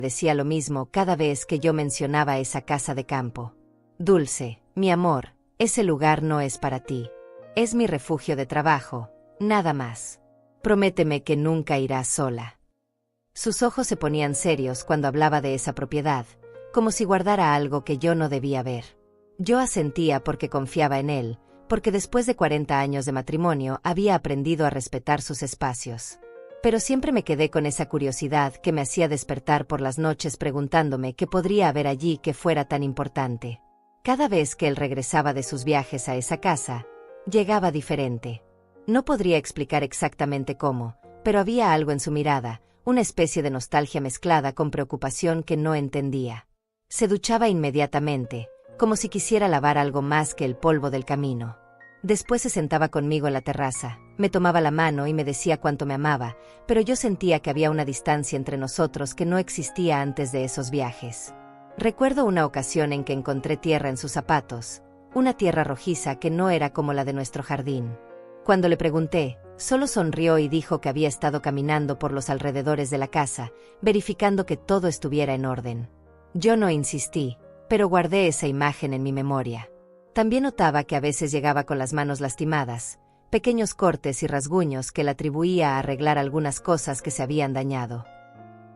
decía lo mismo cada vez que yo mencionaba esa casa de campo. Dulce, mi amor, ese lugar no es para ti. Es mi refugio de trabajo, nada más. Prométeme que nunca irás sola. Sus ojos se ponían serios cuando hablaba de esa propiedad, como si guardara algo que yo no debía ver. Yo asentía porque confiaba en él, porque después de 40 años de matrimonio había aprendido a respetar sus espacios. Pero siempre me quedé con esa curiosidad que me hacía despertar por las noches preguntándome qué podría haber allí que fuera tan importante. Cada vez que él regresaba de sus viajes a esa casa, llegaba diferente. No podría explicar exactamente cómo, pero había algo en su mirada, una especie de nostalgia mezclada con preocupación que no entendía. Se duchaba inmediatamente, como si quisiera lavar algo más que el polvo del camino. Después se sentaba conmigo en la terraza, me tomaba la mano y me decía cuánto me amaba, pero yo sentía que había una distancia entre nosotros que no existía antes de esos viajes. Recuerdo una ocasión en que encontré tierra en sus zapatos, una tierra rojiza que no era como la de nuestro jardín. Cuando le pregunté, solo sonrió y dijo que había estado caminando por los alrededores de la casa, verificando que todo estuviera en orden. Yo no insistí, pero guardé esa imagen en mi memoria. También notaba que a veces llegaba con las manos lastimadas, pequeños cortes y rasguños que le atribuía a arreglar algunas cosas que se habían dañado.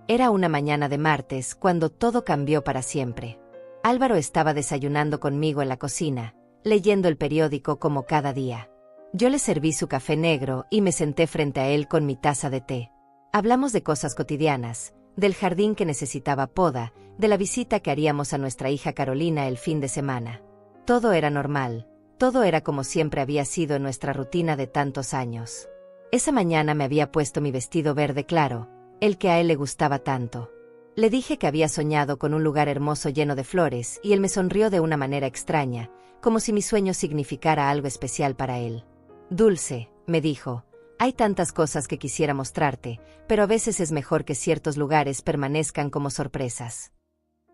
Era una mañana de martes cuando todo cambió para siempre. Álvaro estaba desayunando conmigo en la cocina, leyendo el periódico como cada día. Yo le serví su café negro y me senté frente a él con mi taza de té. Hablamos de cosas cotidianas, del jardín que necesitaba poda, de la visita que haríamos a nuestra hija Carolina el fin de semana. Todo era normal, todo era como siempre había sido en nuestra rutina de tantos años. Esa mañana me había puesto mi vestido verde claro, el que a él le gustaba tanto. Le dije que había soñado con un lugar hermoso lleno de flores y él me sonrió de una manera extraña, como si mi sueño significara algo especial para él. Dulce, me dijo, hay tantas cosas que quisiera mostrarte, pero a veces es mejor que ciertos lugares permanezcan como sorpresas.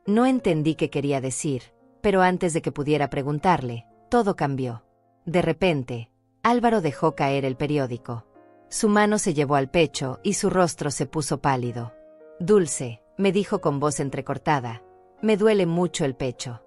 No entendí qué quería decir, pero antes de que pudiera preguntarle, todo cambió. De repente, Álvaro dejó caer el periódico. Su mano se llevó al pecho y su rostro se puso pálido. Dulce, me dijo con voz entrecortada, me duele mucho el pecho.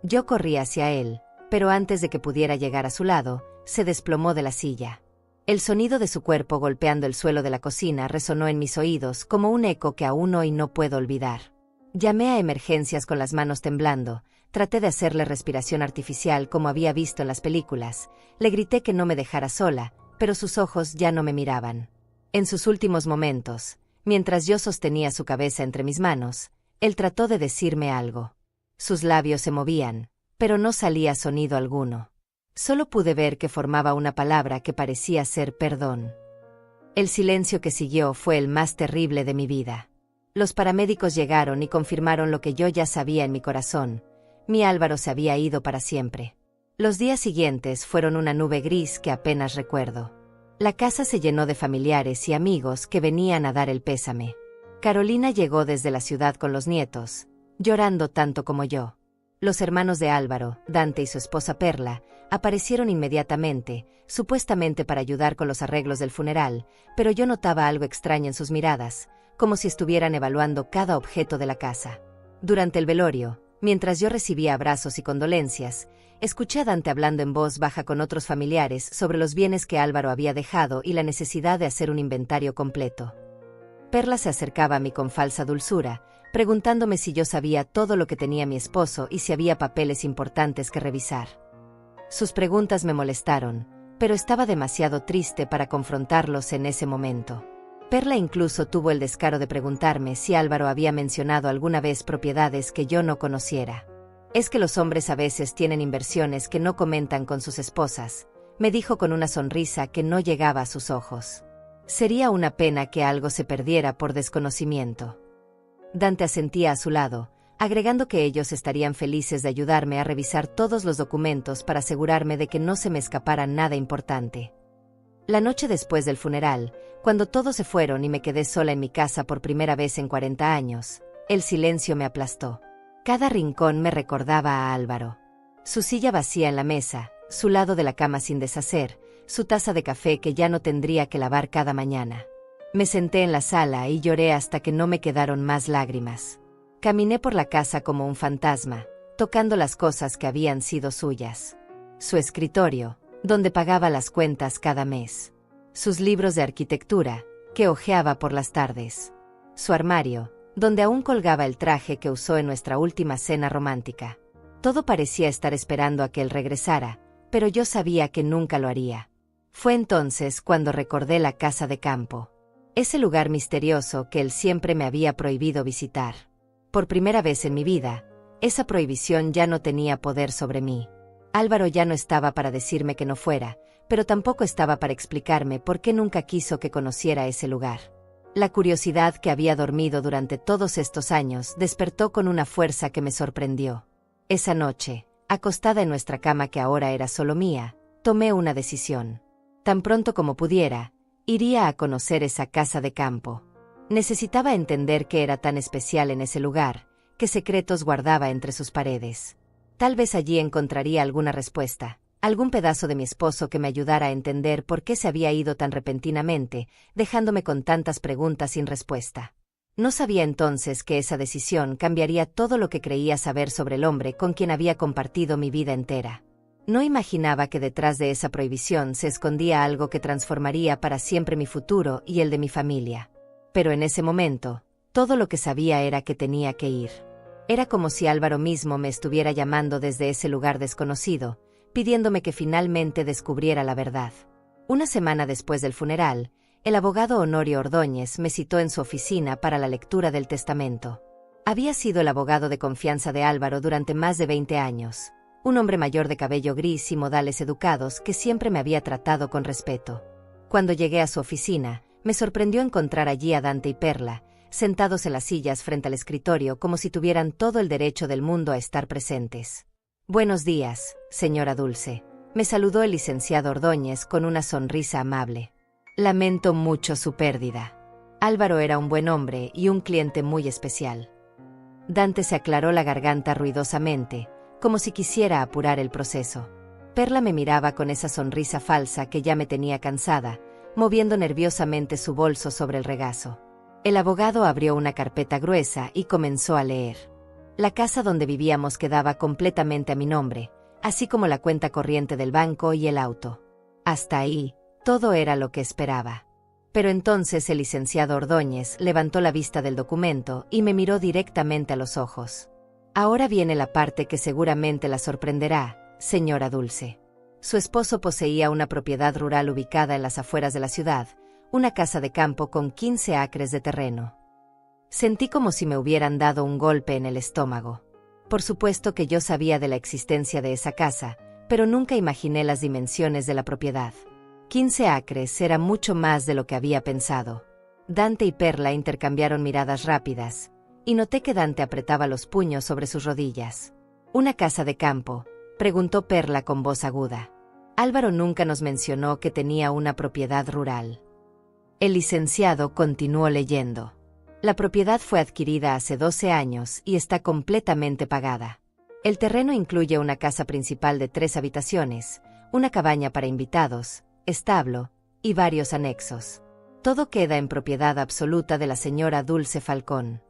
Yo corrí hacia él, pero antes de que pudiera llegar a su lado, se desplomó de la silla. El sonido de su cuerpo golpeando el suelo de la cocina resonó en mis oídos como un eco que aún hoy no puedo olvidar. Llamé a emergencias con las manos temblando, traté de hacerle respiración artificial como había visto en las películas, le grité que no me dejara sola, pero sus ojos ya no me miraban. En sus últimos momentos, mientras yo sostenía su cabeza entre mis manos, él trató de decirme algo. Sus labios se movían, pero no salía sonido alguno. Solo pude ver que formaba una palabra que parecía ser perdón. El silencio que siguió fue el más terrible de mi vida. Los paramédicos llegaron y confirmaron lo que yo ya sabía en mi corazón. Mi Álvaro se había ido para siempre. Los días siguientes fueron una nube gris que apenas recuerdo. La casa se llenó de familiares y amigos que venían a dar el pésame. Carolina llegó desde la ciudad con los nietos, llorando tanto como yo. Los hermanos de Álvaro, Dante y su esposa Perla, aparecieron inmediatamente, supuestamente para ayudar con los arreglos del funeral, pero yo notaba algo extraño en sus miradas, como si estuvieran evaluando cada objeto de la casa. Durante el velorio, mientras yo recibía abrazos y condolencias, escuché a Dante hablando en voz baja con otros familiares sobre los bienes que Álvaro había dejado y la necesidad de hacer un inventario completo. Perla se acercaba a mí con falsa dulzura, preguntándome si yo sabía todo lo que tenía mi esposo y si había papeles importantes que revisar. Sus preguntas me molestaron, pero estaba demasiado triste para confrontarlos en ese momento. Perla incluso tuvo el descaro de preguntarme si Álvaro había mencionado alguna vez propiedades que yo no conociera. Es que los hombres a veces tienen inversiones que no comentan con sus esposas, me dijo con una sonrisa que no llegaba a sus ojos. Sería una pena que algo se perdiera por desconocimiento. Dante asentía a su lado, agregando que ellos estarían felices de ayudarme a revisar todos los documentos para asegurarme de que no se me escapara nada importante. La noche después del funeral, cuando todos se fueron y me quedé sola en mi casa por primera vez en 40 años, el silencio me aplastó. Cada rincón me recordaba a Álvaro. Su silla vacía en la mesa, su lado de la cama sin deshacer, su taza de café que ya no tendría que lavar cada mañana. Me senté en la sala y lloré hasta que no me quedaron más lágrimas. Caminé por la casa como un fantasma, tocando las cosas que habían sido suyas. Su escritorio, donde pagaba las cuentas cada mes. Sus libros de arquitectura, que hojeaba por las tardes. Su armario, donde aún colgaba el traje que usó en nuestra última cena romántica. Todo parecía estar esperando a que él regresara, pero yo sabía que nunca lo haría. Fue entonces cuando recordé la casa de campo. Ese lugar misterioso que él siempre me había prohibido visitar. Por primera vez en mi vida, esa prohibición ya no tenía poder sobre mí. Álvaro ya no estaba para decirme que no fuera, pero tampoco estaba para explicarme por qué nunca quiso que conociera ese lugar. La curiosidad que había dormido durante todos estos años despertó con una fuerza que me sorprendió. Esa noche, acostada en nuestra cama que ahora era solo mía, tomé una decisión. Tan pronto como pudiera, iría a conocer esa casa de campo. Necesitaba entender qué era tan especial en ese lugar, qué secretos guardaba entre sus paredes. Tal vez allí encontraría alguna respuesta, algún pedazo de mi esposo que me ayudara a entender por qué se había ido tan repentinamente, dejándome con tantas preguntas sin respuesta. No sabía entonces que esa decisión cambiaría todo lo que creía saber sobre el hombre con quien había compartido mi vida entera. No imaginaba que detrás de esa prohibición se escondía algo que transformaría para siempre mi futuro y el de mi familia. Pero en ese momento, todo lo que sabía era que tenía que ir. Era como si Álvaro mismo me estuviera llamando desde ese lugar desconocido, pidiéndome que finalmente descubriera la verdad. Una semana después del funeral, el abogado Honorio Ordóñez me citó en su oficina para la lectura del testamento. Había sido el abogado de confianza de Álvaro durante más de 20 años. Un hombre mayor de cabello gris y modales educados que siempre me había tratado con respeto. Cuando llegué a su oficina, me sorprendió encontrar allí a Dante y Perla, sentados en las sillas frente al escritorio como si tuvieran todo el derecho del mundo a estar presentes. «Buenos días, señora Dulce», me saludó el licenciado Ordóñez con una sonrisa amable. «Lamento mucho su pérdida. Álvaro era un buen hombre y un cliente muy especial». Dante se aclaró la garganta ruidosamente, como si quisiera apurar el proceso. Perla me miraba con esa sonrisa falsa que ya me tenía cansada, moviendo nerviosamente su bolso sobre el regazo. El abogado abrió una carpeta gruesa y comenzó a leer. La casa donde vivíamos quedaba completamente a mi nombre, así como la cuenta corriente del banco y el auto. Hasta ahí, todo era lo que esperaba. Pero entonces el licenciado Ordóñez levantó la vista del documento y me miró directamente a los ojos. «Ahora viene la parte que seguramente la sorprenderá, señora Dulce». Su esposo poseía una propiedad rural ubicada en las afueras de la ciudad, una casa de campo con 15 acres de terreno. Sentí como si me hubieran dado un golpe en el estómago. Por supuesto que yo sabía de la existencia de esa casa, pero nunca imaginé las dimensiones de la propiedad. 15 acres era mucho más de lo que había pensado. Dante y Perla intercambiaron miradas rápidas, y noté que Dante apretaba los puños sobre sus rodillas. «¿Una casa de campo?», preguntó Perla con voz aguda. «Álvaro nunca nos mencionó que tenía una propiedad rural». El licenciado continuó leyendo. «La propiedad fue adquirida hace 12 años y está completamente pagada. El terreno incluye una casa principal de 3 habitaciones, una cabaña para invitados, establo y varios anexos. Todo queda en propiedad absoluta de la señora Dulce Falcón».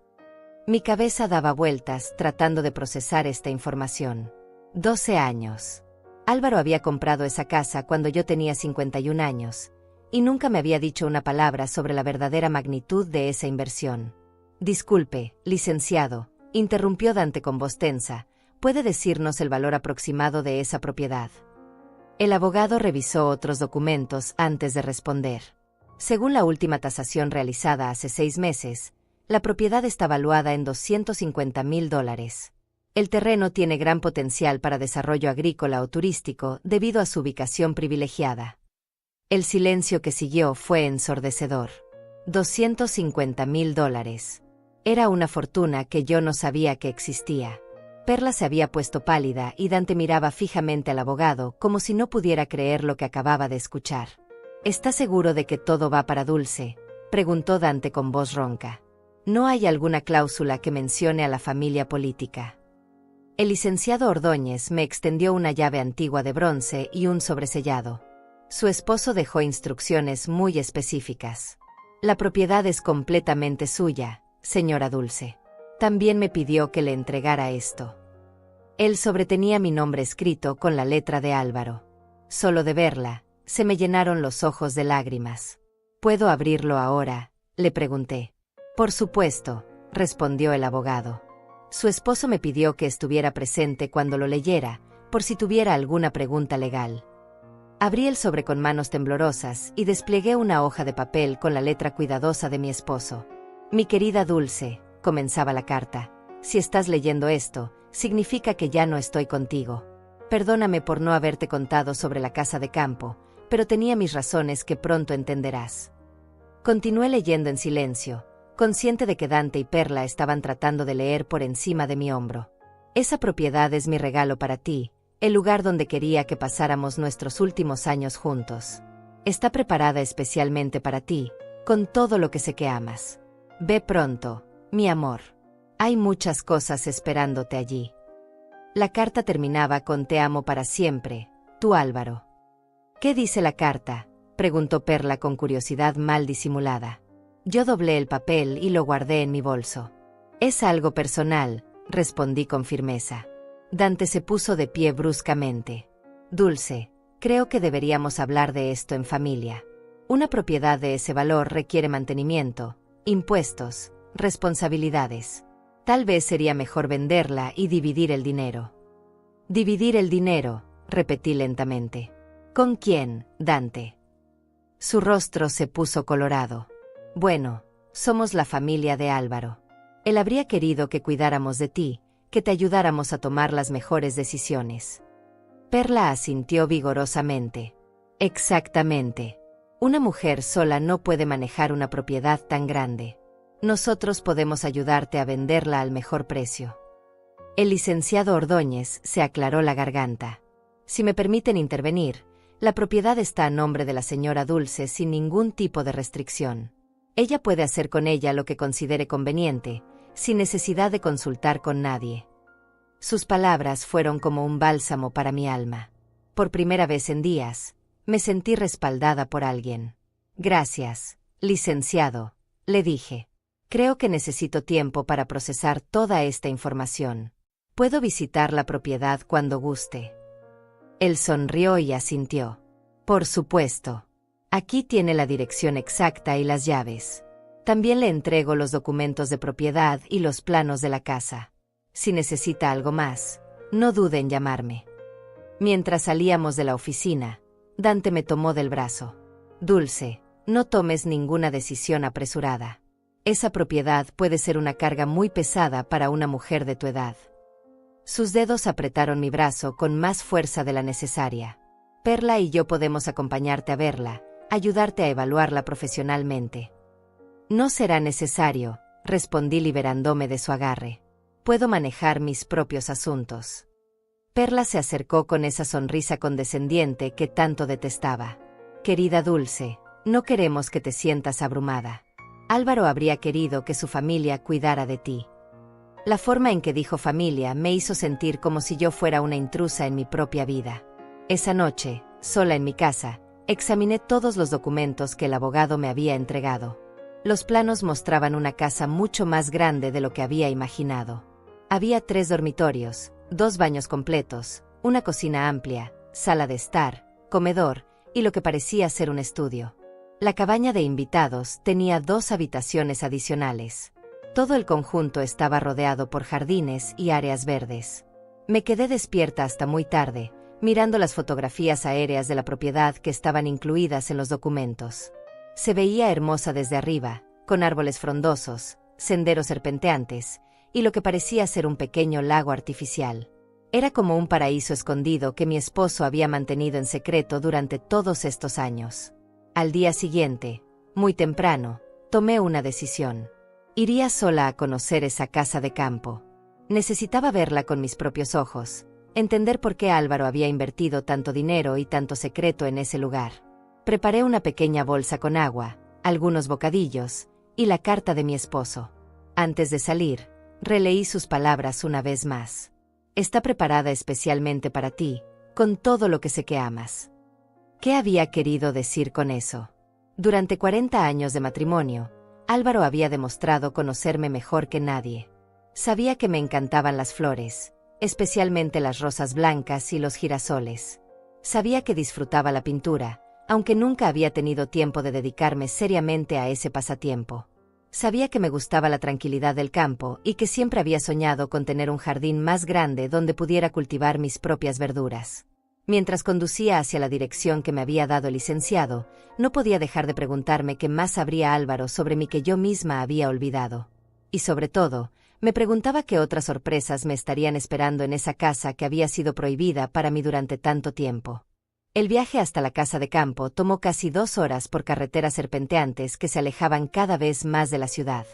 Mi cabeza daba vueltas tratando de procesar esta información. 12 años. Álvaro había comprado esa casa cuando yo tenía 51 años, y nunca me había dicho una palabra sobre la verdadera magnitud de esa inversión. «Disculpe, licenciado», interrumpió Dante con voz tensa, «¿puede decirnos el valor aproximado de esa propiedad?». El abogado revisó otros documentos antes de responder. Según la última tasación realizada hace 6 meses, la propiedad está valuada en $250,000. El terreno tiene gran potencial para desarrollo agrícola o turístico debido a su ubicación privilegiada. El silencio que siguió fue ensordecedor. $250,000. Era una fortuna que yo no sabía que existía. Perla se había puesto pálida y Dante miraba fijamente al abogado como si no pudiera creer lo que acababa de escuchar. «¿Está seguro de que todo va para Dulce?», preguntó Dante con voz ronca. «¿No hay alguna cláusula que mencione a la familia política?». El licenciado Ordóñez me extendió una llave antigua de bronce y un sobresellado. Su esposo dejó instrucciones muy específicas. La propiedad es completamente suya, señora Dulce. También me pidió que le entregara esto. Él sobretenía mi nombre escrito con la letra de Álvaro. Solo de verla, se me llenaron los ojos de lágrimas. ¿Puedo abrirlo ahora?, le pregunté. Por supuesto, respondió el abogado. Su esposo me pidió que estuviera presente cuando lo leyera, por si tuviera alguna pregunta legal. Abrí el sobre con manos temblorosas y despliegué una hoja de papel con la letra cuidadosa de mi esposo. Mi querida Dulce, comenzaba la carta, si estás leyendo esto, significa que ya no estoy contigo. Perdóname por no haberte contado sobre la casa de campo, pero tenía mis razones que pronto entenderás. Continué leyendo en silencio, consciente de que Dante y Perla estaban tratando de leer por encima de mi hombro. Esa propiedad es mi regalo para ti, el lugar donde quería que pasáramos nuestros últimos años juntos. Está preparada especialmente para ti, con todo lo que sé que amas. Ve pronto, mi amor. Hay muchas cosas esperándote allí. La carta terminaba con te amo para siempre, tu Álvaro. ¿Qué dice la carta?, preguntó Perla con curiosidad mal disimulada. Yo doblé el papel y lo guardé en mi bolso. Es algo personal, respondí con firmeza. Dante se puso de pie bruscamente. Dulce, creo que deberíamos hablar de esto en familia. Una propiedad de ese valor requiere mantenimiento, impuestos, responsabilidades. Tal vez sería mejor venderla y dividir el dinero. Dividir el dinero, repetí lentamente. ¿Con quién, Dante? Su rostro se puso colorado. Bueno, somos la familia de Álvaro. Él habría querido que cuidáramos de ti, que te ayudáramos a tomar las mejores decisiones. Perla asintió vigorosamente. Exactamente. Una mujer sola no puede manejar una propiedad tan grande. Nosotros podemos ayudarte a venderla al mejor precio. El licenciado Ordóñez se aclaró la garganta. Si me permiten intervenir, la propiedad está a nombre de la señora Dulce sin ningún tipo de restricción. Ella puede hacer con ella lo que considere conveniente, sin necesidad de consultar con nadie. Sus palabras fueron como un bálsamo para mi alma. Por primera vez en días, me sentí respaldada por alguien. Gracias, licenciado, le dije. Creo que necesito tiempo para procesar toda esta información. Puedo visitar la propiedad cuando guste. Él sonrió y asintió. Por supuesto. Aquí tiene la dirección exacta y las llaves. También le entrego los documentos de propiedad y los planos de la casa. Si necesita algo más, no dude en llamarme. Mientras salíamos de la oficina, Dante me tomó del brazo. Dulce, no tomes ninguna decisión apresurada. Esa propiedad puede ser una carga muy pesada para una mujer de tu edad. Sus dedos apretaron mi brazo con más fuerza de la necesaria. Perla y yo podemos acompañarte a verla, ayudarte a evaluarla profesionalmente. No será necesario, respondí liberándome de su agarre. Puedo manejar mis propios asuntos. Perla se acercó con esa sonrisa condescendiente que tanto detestaba. Querida Dulce, no queremos que te sientas abrumada. Álvaro habría querido que su familia cuidara de ti. La forma en que dijo familia me hizo sentir como si yo fuera una intrusa en mi propia vida. Esa noche, sola en mi casa, examiné todos los documentos que el abogado me había entregado. Los planos mostraban una casa mucho más grande de lo que había imaginado. Había 3 dormitorios, 2 baños completos, una cocina amplia, sala de estar, comedor y lo que parecía ser un estudio. La cabaña de invitados tenía 2 habitaciones adicionales. Todo el conjunto estaba rodeado por jardines y áreas verdes. Me quedé despierta hasta muy tarde, mirando las fotografías aéreas de la propiedad que estaban incluidas en los documentos. Se veía hermosa desde arriba, con árboles frondosos, senderos serpenteantes, y lo que parecía ser un pequeño lago artificial. Era como un paraíso escondido que mi esposo había mantenido en secreto durante todos estos años. Al día siguiente, muy temprano, tomé una decisión. Iría sola a conocer esa casa de campo. Necesitaba verla con mis propios ojos, entender por qué Álvaro había invertido tanto dinero y tanto secreto en ese lugar. Preparé una pequeña bolsa con agua, algunos bocadillos, y la carta de mi esposo. Antes de salir, releí sus palabras una vez más. Está preparada especialmente para ti, con todo lo que sé que amas. ¿Qué había querido decir con eso? Durante 40 años de matrimonio, Álvaro había demostrado conocerme mejor que nadie. Sabía que me encantaban las flores, especialmente las rosas blancas y los girasoles. Sabía que disfrutaba la pintura, aunque nunca había tenido tiempo de dedicarme seriamente a ese pasatiempo. Sabía que me gustaba la tranquilidad del campo y que siempre había soñado con tener un jardín más grande donde pudiera cultivar mis propias verduras. Mientras conducía hacia la dirección que me había dado el licenciado, no podía dejar de preguntarme qué más sabría Álvaro sobre mí que yo misma había olvidado. Y sobre todo, me preguntaba qué otras sorpresas me estarían esperando en esa casa que había sido prohibida para mí durante tanto tiempo. El viaje hasta la casa de campo tomó casi 2 horas por carreteras serpenteantes que se alejaban cada vez más de la ciudad.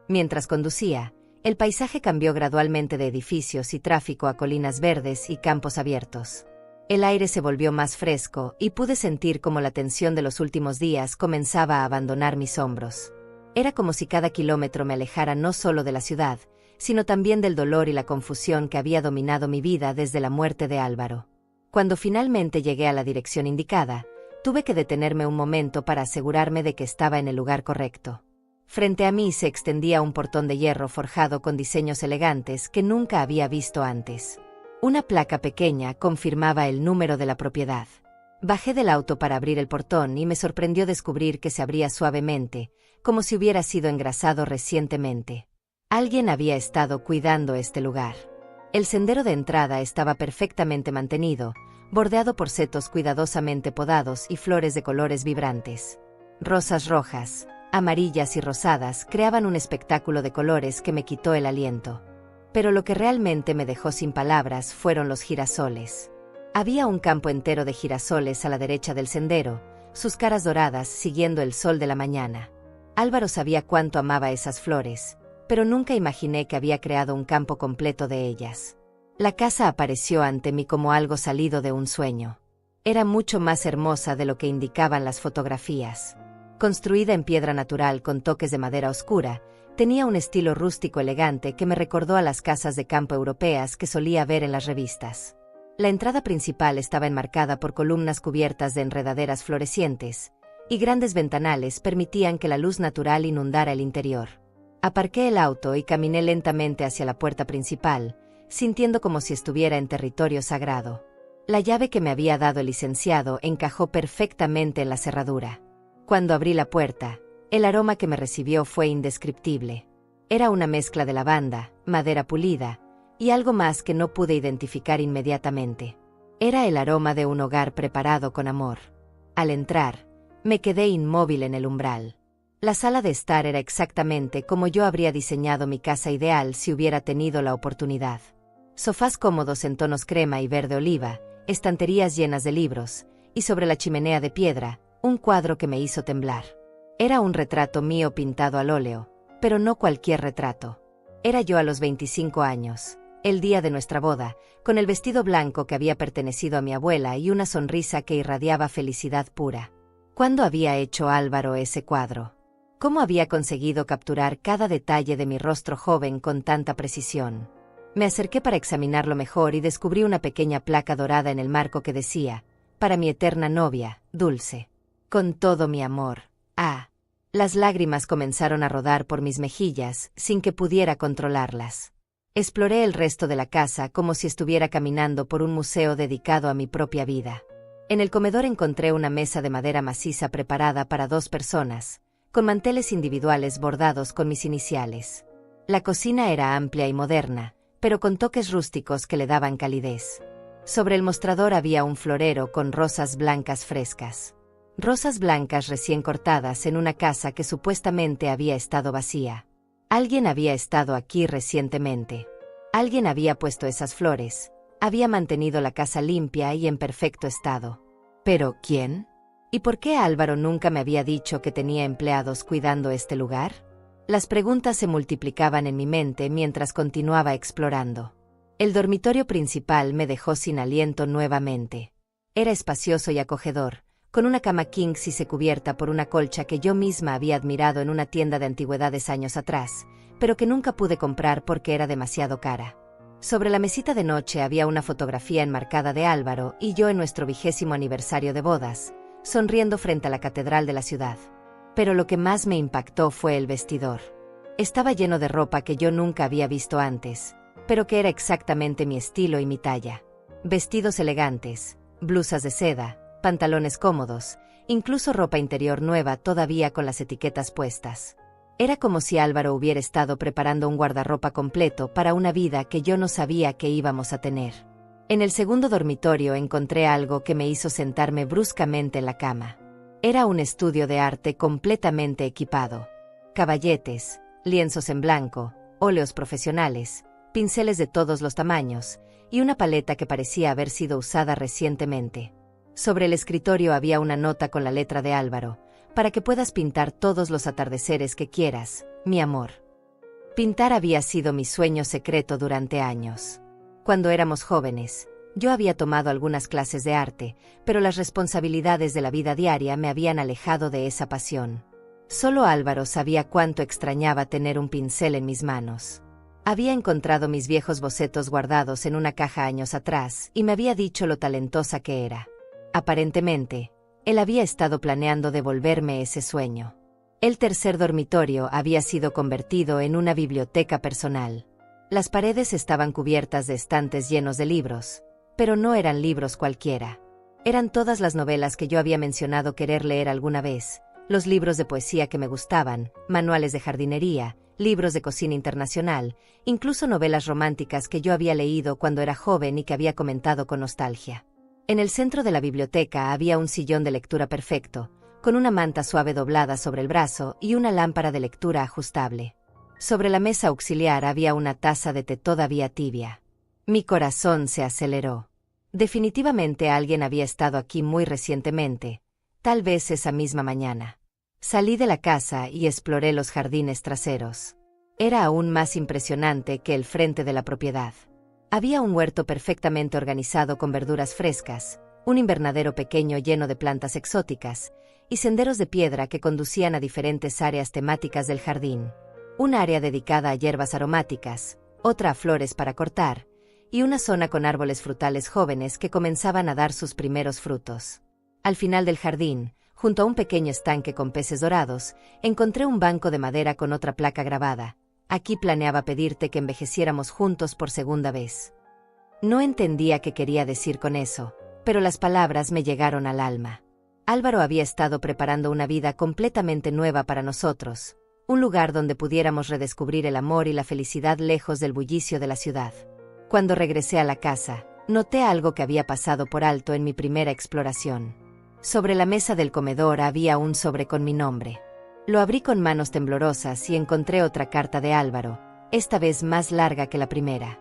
Mientras conducía, el paisaje cambió gradualmente de edificios y tráfico a colinas verdes y campos abiertos. El aire se volvió más fresco y pude sentir cómo la tensión de los últimos días comenzaba a abandonar mis hombros. Era como si cada kilómetro me alejara no solo de la ciudad, sino también del dolor y la confusión que había dominado mi vida desde la muerte de Álvaro. Cuando finalmente llegué a la dirección indicada, tuve que detenerme un momento para asegurarme de que estaba en el lugar correcto. Frente a mí se extendía un portón de hierro forjado con diseños elegantes que nunca había visto antes. Una placa pequeña confirmaba el número de la propiedad. Bajé del auto para abrir el portón y me sorprendió descubrir que se abría suavemente, como si hubiera sido engrasado recientemente. Alguien había estado cuidando este lugar. El sendero de entrada estaba perfectamente mantenido, bordeado por setos cuidadosamente podados y flores de colores vibrantes. Rosas rojas, amarillas y rosadas creaban un espectáculo de colores que me quitó el aliento. Pero lo que realmente me dejó sin palabras fueron los girasoles. Había un campo entero de girasoles a la derecha del sendero, sus caras doradas siguiendo el sol de la mañana. Álvaro sabía cuánto amaba esas flores, pero nunca imaginé que había creado un campo completo de ellas. La casa apareció ante mí como algo salido de un sueño. Era mucho más hermosa de lo que indicaban las fotografías. Construida en piedra natural con toques de madera oscura, tenía un estilo rústico elegante que me recordó a las casas de campo europeas que solía ver en las revistas. La entrada principal estaba enmarcada por columnas cubiertas de enredaderas florecientes, y grandes ventanales permitían que la luz natural inundara el interior. Aparqué el auto y caminé lentamente hacia la puerta principal, sintiendo como si estuviera en territorio sagrado. La llave que me había dado el licenciado encajó perfectamente en la cerradura. Cuando abrí la puerta, el aroma que me recibió fue indescriptible. Era una mezcla de lavanda, madera pulida, y algo más que no pude identificar inmediatamente. Era el aroma de un hogar preparado con amor. Al entrar, me quedé inmóvil en el umbral. La sala de estar era exactamente como yo habría diseñado mi casa ideal si hubiera tenido la oportunidad. Sofás cómodos en tonos crema y verde oliva, estanterías llenas de libros, y sobre la chimenea de piedra, un cuadro que me hizo temblar. Era un retrato mío pintado al óleo, pero no cualquier retrato. Era yo a los 25 años, el día de nuestra boda, con el vestido blanco que había pertenecido a mi abuela y una sonrisa que irradiaba felicidad pura. ¿Cuándo había hecho Álvaro ese cuadro? ¿Cómo había conseguido capturar cada detalle de mi rostro joven con tanta precisión? Me acerqué para examinarlo mejor y descubrí una pequeña placa dorada en el marco que decía: «Para mi eterna novia, Dulce. Con todo mi amor». Ah. Las lágrimas comenzaron a rodar por mis mejillas, sin que pudiera controlarlas. Exploré el resto de la casa como si estuviera caminando por un museo dedicado a mi propia vida. En el comedor encontré una mesa de madera maciza preparada para 2 personas, con manteles individuales bordados con mis iniciales. La cocina era amplia y moderna, pero con toques rústicos que le daban calidez. Sobre el mostrador había un florero con rosas blancas frescas. Rosas blancas recién cortadas en una casa que supuestamente había estado vacía. Alguien había estado aquí recientemente. Alguien había puesto esas flores, había mantenido la casa limpia y en perfecto estado. ¿Pero quién? ¿Y por qué Álvaro nunca me había dicho que tenía empleados cuidando este lugar? Las preguntas se multiplicaban en mi mente mientras continuaba explorando. El dormitorio principal me dejó sin aliento nuevamente. Era espacioso y acogedor, con una cama king size cubierta por una colcha que yo misma había admirado en una tienda de antigüedades años atrás, pero que nunca pude comprar porque era demasiado cara. Sobre la mesita de noche había una fotografía enmarcada de Álvaro y yo en nuestro 20º aniversario de bodas, sonriendo frente a la catedral de la ciudad. Pero lo que más me impactó fue el vestidor. Estaba lleno de ropa que yo nunca había visto antes, pero que era exactamente mi estilo y mi talla. Vestidos elegantes, blusas de seda, pantalones cómodos, incluso ropa interior nueva todavía con las etiquetas puestas. Era como si Álvaro hubiera estado preparando un guardarropa completo para una vida que yo no sabía que íbamos a tener. En el segundo dormitorio encontré algo que me hizo sentarme bruscamente en la cama. Era un estudio de arte completamente equipado. Caballetes, lienzos en blanco, óleos profesionales, pinceles de todos los tamaños, y una paleta que parecía haber sido usada recientemente. Sobre el escritorio había una nota con la letra de Álvaro, para que puedas pintar todos los atardeceres que quieras, mi amor. Pintar había sido mi sueño secreto durante años. Cuando éramos jóvenes, yo había tomado algunas clases de arte, pero las responsabilidades de la vida diaria me habían alejado de esa pasión. Solo Álvaro sabía cuánto extrañaba tener un pincel en mis manos. Había encontrado mis viejos bocetos guardados en una caja años atrás y me había dicho lo talentosa que era. Aparentemente, él había estado planeando devolverme ese sueño. El tercer dormitorio había sido convertido en una biblioteca personal. Las paredes estaban cubiertas de estantes llenos de libros, pero no eran libros cualquiera. Eran todas las novelas que yo había mencionado querer leer alguna vez, los libros de poesía que me gustaban, manuales de jardinería, libros de cocina internacional, incluso novelas románticas que yo había leído cuando era joven y que había comentado con nostalgia. En el centro de la biblioteca había un sillón de lectura perfecto, con una manta suave doblada sobre el brazo y una lámpara de lectura ajustable. Sobre la mesa auxiliar había una taza de té todavía tibia. Mi corazón se aceleró. Definitivamente alguien había estado aquí muy recientemente, tal vez esa misma mañana. Salí de la casa y exploré los jardines traseros. Era aún más impresionante que el frente de la propiedad. Había un huerto perfectamente organizado con verduras frescas, un invernadero pequeño lleno de plantas exóticas, y senderos de piedra que conducían a diferentes áreas temáticas del jardín. Un área dedicada a hierbas aromáticas, otra a flores para cortar, y una zona con árboles frutales jóvenes que comenzaban a dar sus primeros frutos. Al final del jardín, junto a un pequeño estanque con peces dorados, encontré un banco de madera con otra placa grabada. Aquí planeaba pedirte que envejeciéramos juntos por segunda vez. No entendía qué quería decir con eso, pero las palabras me llegaron al alma. Álvaro había estado preparando una vida completamente nueva para nosotros, un lugar donde pudiéramos redescubrir el amor y la felicidad lejos del bullicio de la ciudad. Cuando regresé a la casa, noté algo que había pasado por alto en mi primera exploración. Sobre la mesa del comedor había un sobre con mi nombre. Lo abrí con manos temblorosas y encontré otra carta de Álvaro, esta vez más larga que la primera.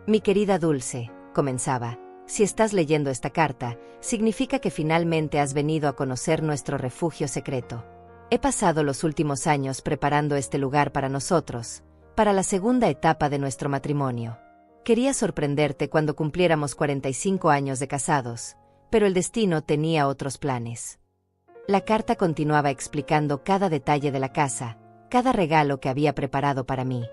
Mi querida Dulce, comenzaba, si estás leyendo esta carta, significa que finalmente has venido a conocer nuestro refugio secreto. He pasado los últimos años preparando este lugar para nosotros, para la segunda etapa de nuestro matrimonio. Quería sorprenderte cuando cumpliéramos 45 años de casados, pero el destino tenía otros planes. La carta continuaba explicando cada detalle de la casa, cada regalo que había preparado para mí.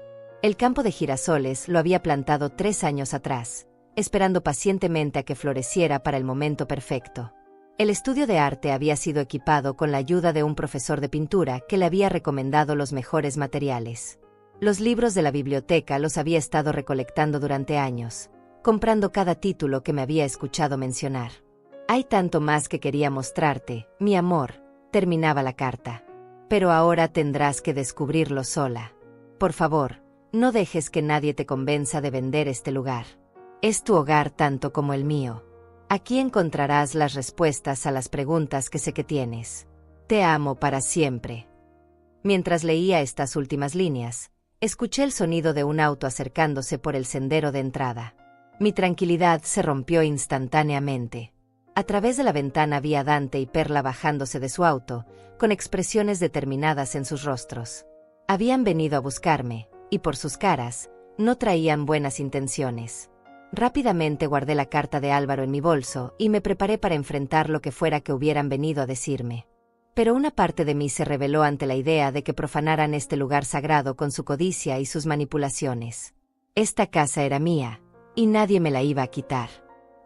El campo de girasoles lo había plantado 3 años atrás, esperando pacientemente a que floreciera para el momento perfecto. El estudio de arte había sido equipado con la ayuda de un profesor de pintura que le había recomendado los mejores materiales. Los libros de la biblioteca los había estado recolectando durante años, comprando cada título que me había escuchado mencionar. Hay tanto más que quería mostrarte, mi amor, terminaba la carta. Pero ahora tendrás que descubrirlo sola. Por favor, no dejes que nadie te convenza de vender este lugar. Es tu hogar tanto como el mío. Aquí encontrarás las respuestas a las preguntas que sé que tienes. Te amo para siempre. Mientras leía estas últimas líneas, escuché el sonido de un auto acercándose por el sendero de entrada. Mi tranquilidad se rompió instantáneamente. A través de la ventana vi a Dante y Perla bajándose de su auto, con expresiones determinadas en sus rostros. Habían venido a buscarme, y por sus caras, no traían buenas intenciones. Rápidamente guardé la carta de Álvaro en mi bolso y me preparé para enfrentar lo que fuera que hubieran venido a decirme. Pero una parte de mí se rebeló ante la idea de que profanaran este lugar sagrado con su codicia y sus manipulaciones. Esta casa era mía, y nadie me la iba a quitar.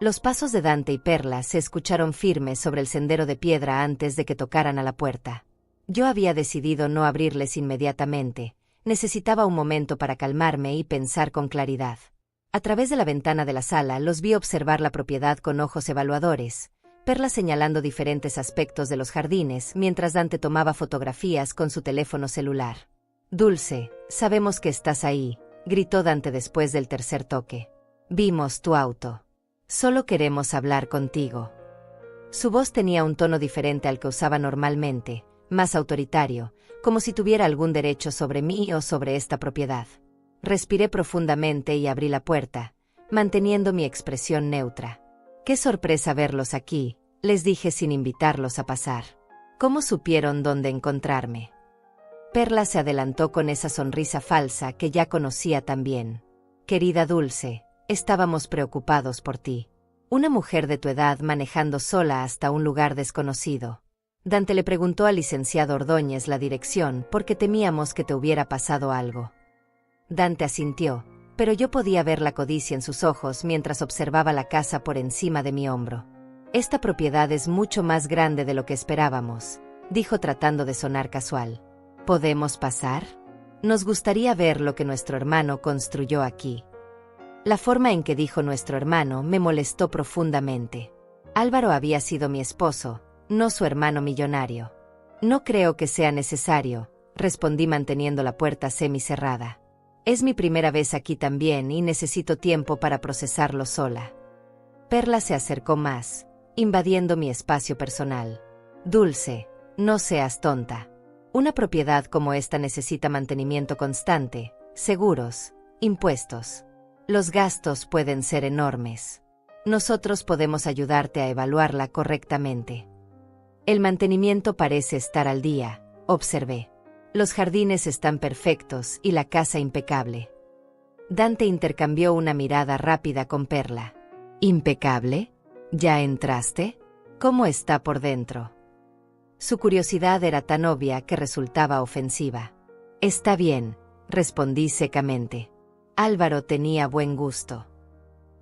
Los pasos de Dante y Perla se escucharon firmes sobre el sendero de piedra antes de que tocaran a la puerta. Yo había decidido no abrirles inmediatamente. Necesitaba un momento para calmarme y pensar con claridad. A través de la ventana de la sala los vi observar la propiedad con ojos evaluadores, Perla señalando diferentes aspectos de los jardines mientras Dante tomaba fotografías con su teléfono celular. «Dulce, sabemos que estás ahí», gritó Dante después del tercer toque. «Vimos tu auto. Solo queremos hablar contigo». Su voz tenía un tono diferente al que usaba normalmente, más autoritario, como si tuviera algún derecho sobre mí o sobre esta propiedad. Respiré profundamente y abrí la puerta, manteniendo mi expresión neutra. «Qué sorpresa verlos aquí», les dije sin invitarlos a pasar. «¿Cómo supieron dónde encontrarme?» Perla se adelantó con esa sonrisa falsa que ya conocía tan bien. «Querida Dulce, estábamos preocupados por ti. Una mujer de tu edad manejando sola hasta un lugar desconocido». Dante le preguntó al licenciado Ordóñez la dirección porque temíamos que te hubiera pasado algo. Dante asintió, pero yo podía ver la codicia en sus ojos mientras observaba la casa por encima de mi hombro. «Esta propiedad es mucho más grande de lo que esperábamos», dijo tratando de sonar casual. «¿Podemos pasar? Nos gustaría ver lo que nuestro hermano construyó aquí». La forma en que dijo nuestro hermano me molestó profundamente. Álvaro había sido mi esposo, no su hermano millonario. «No creo que sea necesario», respondí manteniendo la puerta semicerrada. «Es mi primera vez aquí también y necesito tiempo para procesarlo sola». Perla se acercó más, invadiendo mi espacio personal. «Dulce, no seas tonta. Una propiedad como esta necesita mantenimiento constante, seguros, impuestos. Los gastos pueden ser enormes. Nosotros podemos ayudarte a evaluarla correctamente». «El mantenimiento parece estar al día», observé. «Los jardines están perfectos y la casa impecable». Dante intercambió una mirada rápida con Perla. «¿Impecable? ¿Ya entraste? ¿Cómo está por dentro?» Su curiosidad era tan obvia que resultaba ofensiva. «Está bien», respondí secamente. Álvaro tenía buen gusto.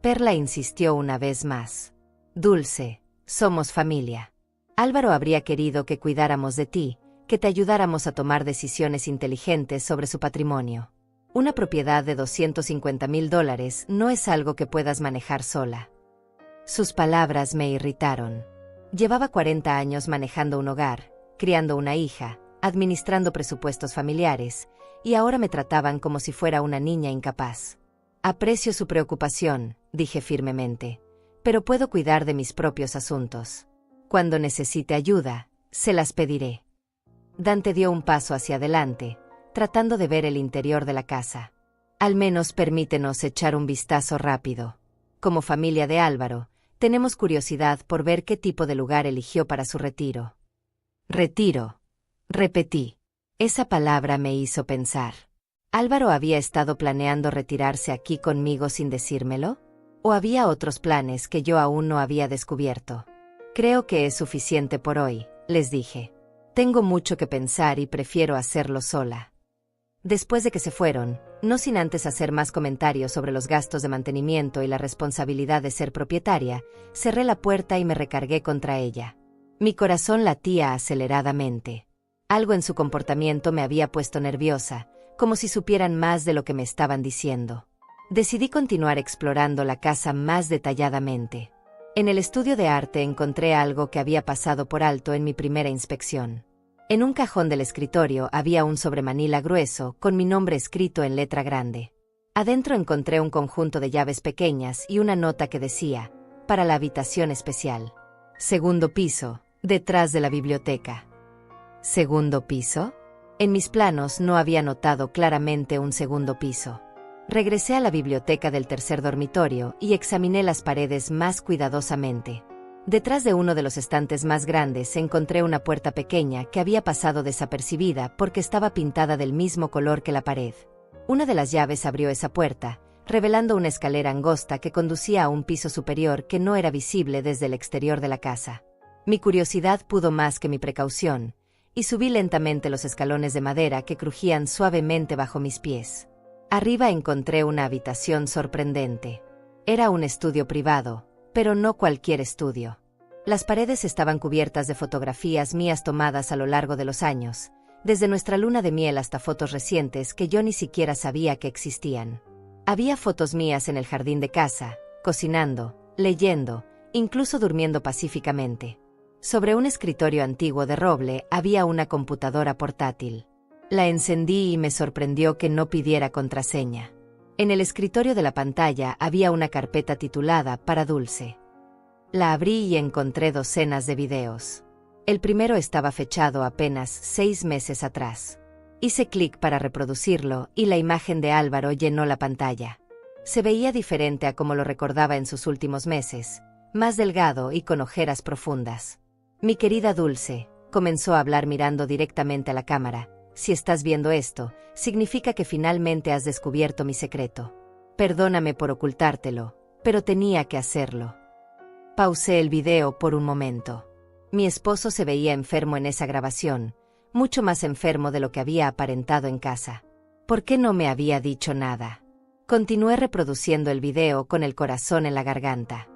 Perla insistió una vez más. «Dulce, somos familia. Álvaro habría querido que cuidáramos de ti, que te ayudáramos a tomar decisiones inteligentes sobre su patrimonio. Una propiedad de $250,000 no es algo que puedas manejar sola». Sus palabras me irritaron. Llevaba 40 años manejando un hogar, criando una hija, administrando presupuestos familiares, y ahora me trataban como si fuera una niña incapaz. «Aprecio su preocupación», dije firmemente, «pero puedo cuidar de mis propios asuntos. Cuando necesite ayuda, se las pediré». Dante dio un paso hacia adelante, tratando de ver el interior de la casa. «Al menos permítenos echar un vistazo rápido. Como familia de Álvaro, tenemos curiosidad por ver qué tipo de lugar eligió para su retiro». «Retiro», repetí. Esa palabra me hizo pensar. ¿Álvaro había estado planeando retirarse aquí conmigo sin decírmelo? ¿O había otros planes que yo aún no había descubierto? «Creo que es suficiente por hoy», les dije. «Tengo mucho que pensar y prefiero hacerlo sola». Después de que se fueron, no sin antes hacer más comentarios sobre los gastos de mantenimiento y la responsabilidad de ser propietaria, cerré la puerta y me recargué contra ella. Mi corazón latía aceleradamente. Algo en su comportamiento me había puesto nerviosa, como si supieran más de lo que me estaban diciendo. Decidí continuar explorando la casa más detalladamente. En el estudio de arte encontré algo que había pasado por alto en mi primera inspección. En un cajón del escritorio había un sobremanila grueso con mi nombre escrito en letra grande. Adentro encontré un conjunto de llaves pequeñas y una nota que decía, «Para la habitación especial. Segundo piso, detrás de la biblioteca». ¿Segundo piso? En mis planos no había notado claramente un segundo piso. Regresé a la biblioteca del tercer dormitorio y examiné las paredes más cuidadosamente. Detrás de uno de los estantes más grandes encontré una puerta pequeña que había pasado desapercibida porque estaba pintada del mismo color que la pared. Una de las llaves abrió esa puerta, revelando una escalera angosta que conducía a un piso superior que no era visible desde el exterior de la casa. Mi curiosidad pudo más que mi precaución, y subí lentamente los escalones de madera que crujían suavemente bajo mis pies. Arriba encontré una habitación sorprendente. Era un estudio privado, pero no cualquier estudio. Las paredes estaban cubiertas de fotografías mías tomadas a lo largo de los años, desde nuestra luna de miel hasta fotos recientes que yo ni siquiera sabía que existían. Había fotos mías en el jardín de casa, cocinando, leyendo, incluso durmiendo pacíficamente. Sobre un escritorio antiguo de roble había una computadora portátil. La encendí y me sorprendió que no pidiera contraseña. En el escritorio de la pantalla había una carpeta titulada Para Dulce. La abrí y encontré docenas de videos. El primero estaba fechado apenas 6 meses atrás. Hice clic para reproducirlo y la imagen de Álvaro llenó la pantalla. Se veía diferente a como lo recordaba en sus últimos meses, más delgado y con ojeras profundas. Mi querida Dulce, comenzó a hablar mirando directamente a la cámara. Si estás viendo esto, significa que finalmente has descubierto mi secreto. Perdóname por ocultártelo, pero tenía que hacerlo. Pausé el video por un momento. Mi esposo se veía enfermo en esa grabación, mucho más enfermo de lo que había aparentado en casa. ¿Por qué no me había dicho nada? Continué reproduciendo el video con el corazón en la garganta.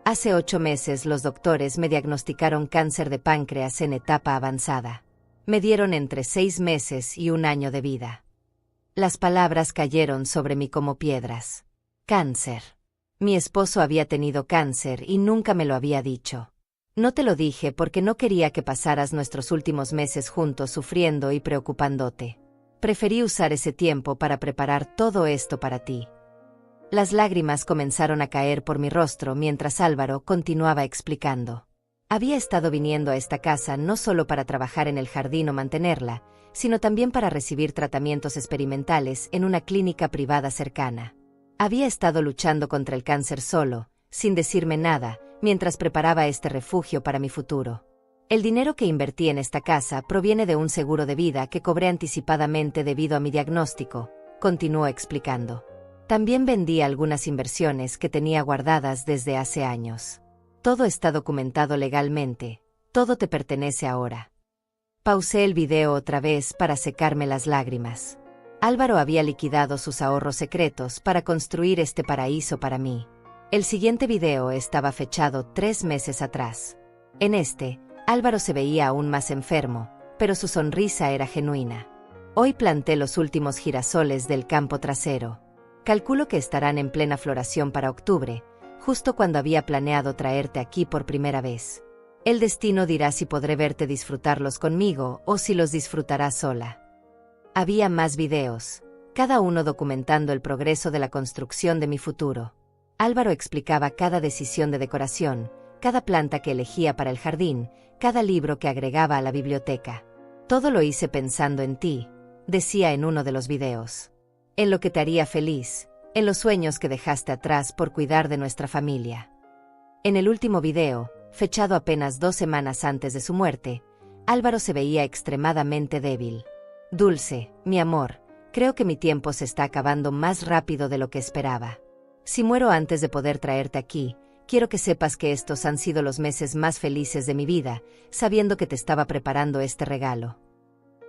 Hace 8 meses los doctores me diagnosticaron cáncer de páncreas en etapa avanzada. Me dieron entre 6 meses y 1 año de vida. Las palabras cayeron sobre mí como piedras. Cáncer. Mi esposo había tenido cáncer y nunca me lo había dicho. No te lo dije porque no quería que pasaras nuestros últimos meses juntos sufriendo y preocupándote. Preferí usar ese tiempo para preparar todo esto para ti. Las lágrimas comenzaron a caer por mi rostro mientras Álvaro continuaba explicando. Había estado viniendo a esta casa no solo para trabajar en el jardín o mantenerla, sino también para recibir tratamientos experimentales en una clínica privada cercana. Había estado luchando contra el cáncer solo, sin decirme nada, mientras preparaba este refugio para mi futuro. El dinero que invertí en esta casa proviene de un seguro de vida que cobré anticipadamente debido a mi diagnóstico, continuó explicando. También vendí algunas inversiones que tenía guardadas desde hace años. Todo está documentado legalmente, todo te pertenece ahora. Pausé el video otra vez para secarme las lágrimas. Álvaro había liquidado sus ahorros secretos para construir este paraíso para mí. El siguiente video estaba fechado 3 meses atrás. En este, Álvaro se veía aún más enfermo, pero su sonrisa era genuina. Hoy planté los últimos girasoles del campo trasero. Calculo que estarán en plena floración para octubre, justo cuando había planeado traerte aquí por primera vez. El destino dirá si podré verte disfrutarlos conmigo o si los disfrutarás sola. Había más videos, cada uno documentando el progreso de la construcción de mi futuro. Álvaro explicaba cada decisión de decoración, cada planta que elegía para el jardín, cada libro que agregaba a la biblioteca. Todo lo hice pensando en ti, decía en uno de los videos. En lo que te haría feliz, en los sueños que dejaste atrás por cuidar de nuestra familia. En el último video, fechado apenas 2 semanas antes de su muerte, Álvaro se veía extremadamente débil. Dulce, mi amor, creo que mi tiempo se está acabando más rápido de lo que esperaba. Si muero antes de poder traerte aquí, quiero que sepas que estos han sido los meses más felices de mi vida, sabiendo que te estaba preparando este regalo.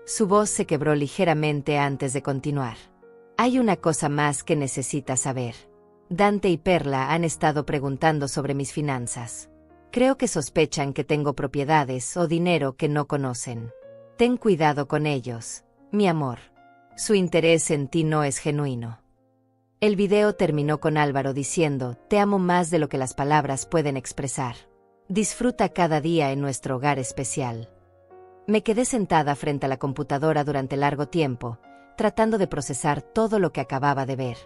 Su voz se quebró ligeramente antes de continuar. Hay una cosa más que necesitas saber. Dante y Perla han estado preguntando sobre mis finanzas. Creo que sospechan que tengo propiedades o dinero que no conocen. Ten cuidado con ellos, mi amor. Su interés en ti no es genuino. El video terminó con Álvaro diciendo, te amo más de lo que las palabras pueden expresar. Disfruta cada día en nuestro hogar especial. Me quedé sentada frente a la computadora durante largo tiempo, tratando de procesar todo lo que acababa de ver.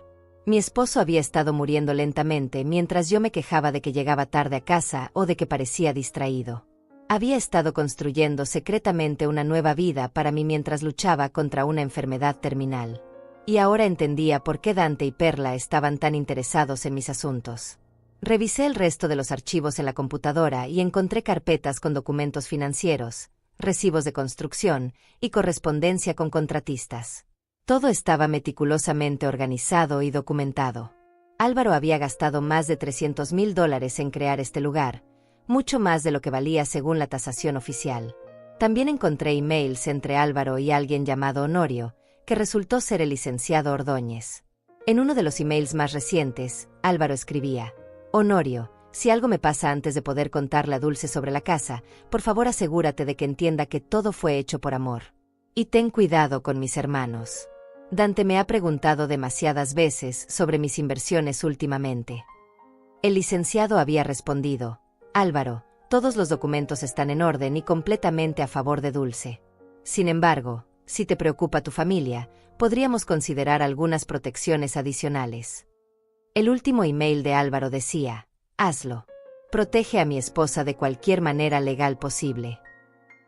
Mi esposo había estado muriendo lentamente mientras yo me quejaba de que llegaba tarde a casa o de que parecía distraído. Había estado construyendo secretamente una nueva vida para mí mientras luchaba contra una enfermedad terminal. Y ahora entendía por qué Dante y Perla estaban tan interesados en mis asuntos. Revisé el resto de los archivos en la computadora y encontré carpetas con documentos financieros, recibos de construcción y correspondencia con contratistas. Todo estaba meticulosamente organizado y documentado. Álvaro había gastado más de $300,000 en crear este lugar, mucho más de lo que valía según la tasación oficial. También encontré emails entre Álvaro y alguien llamado Honorio, que resultó ser el licenciado Ordóñez. En uno de los emails más recientes, Álvaro escribía: Honorio, Si algo me pasa antes de poder contarle a Dulce sobre la casa, por favor asegúrate de que entienda que todo fue hecho por amor. Y ten cuidado con mis hermanos. Dante me ha preguntado demasiadas veces sobre mis inversiones últimamente. El licenciado había respondido: Álvaro, todos los documentos están en orden y completamente a favor de Dulce. Sin embargo, si te preocupa tu familia, podríamos considerar algunas protecciones adicionales. El último email de Álvaro decía: hazlo. Protege a mi esposa de cualquier manera legal posible.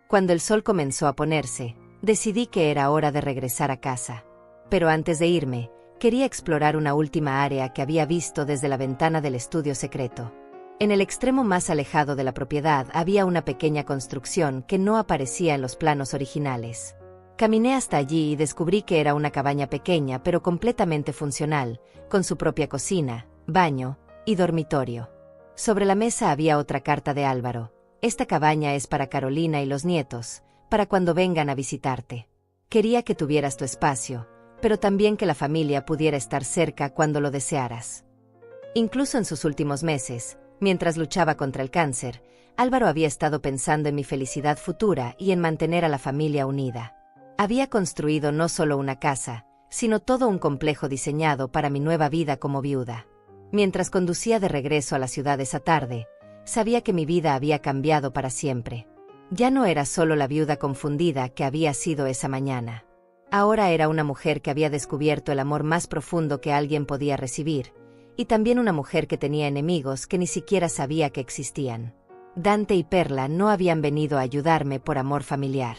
Cuando el sol comenzó a ponerse, decidí que era hora de regresar a casa. Pero antes de irme, quería explorar una última área que había visto desde la ventana del estudio secreto. En el extremo más alejado de la propiedad había una pequeña construcción que no aparecía en los planos originales. Caminé hasta allí y descubrí que era una cabaña pequeña pero completamente funcional, con su propia cocina, baño y dormitorio. Sobre la mesa había otra carta de Álvaro: esta cabaña es para Carolina y los nietos, para cuando vengan a visitarte. Quería que tuvieras tu espacio, pero también que la familia pudiera estar cerca cuando lo desearas. Incluso en sus últimos meses, mientras luchaba contra el cáncer, Álvaro había estado pensando en mi felicidad futura y en mantener a la familia unida. Había construido no solo una casa, sino todo un complejo diseñado para mi nueva vida como viuda. Mientras conducía de regreso a la ciudad esa tarde, sabía que mi vida había cambiado para siempre. Ya no era solo la viuda confundida que había sido esa mañana. Ahora era una mujer que había descubierto el amor más profundo que alguien podía recibir, y también una mujer que tenía enemigos que ni siquiera sabía que existían. Dante y Perla no habían venido a ayudarme por amor familiar.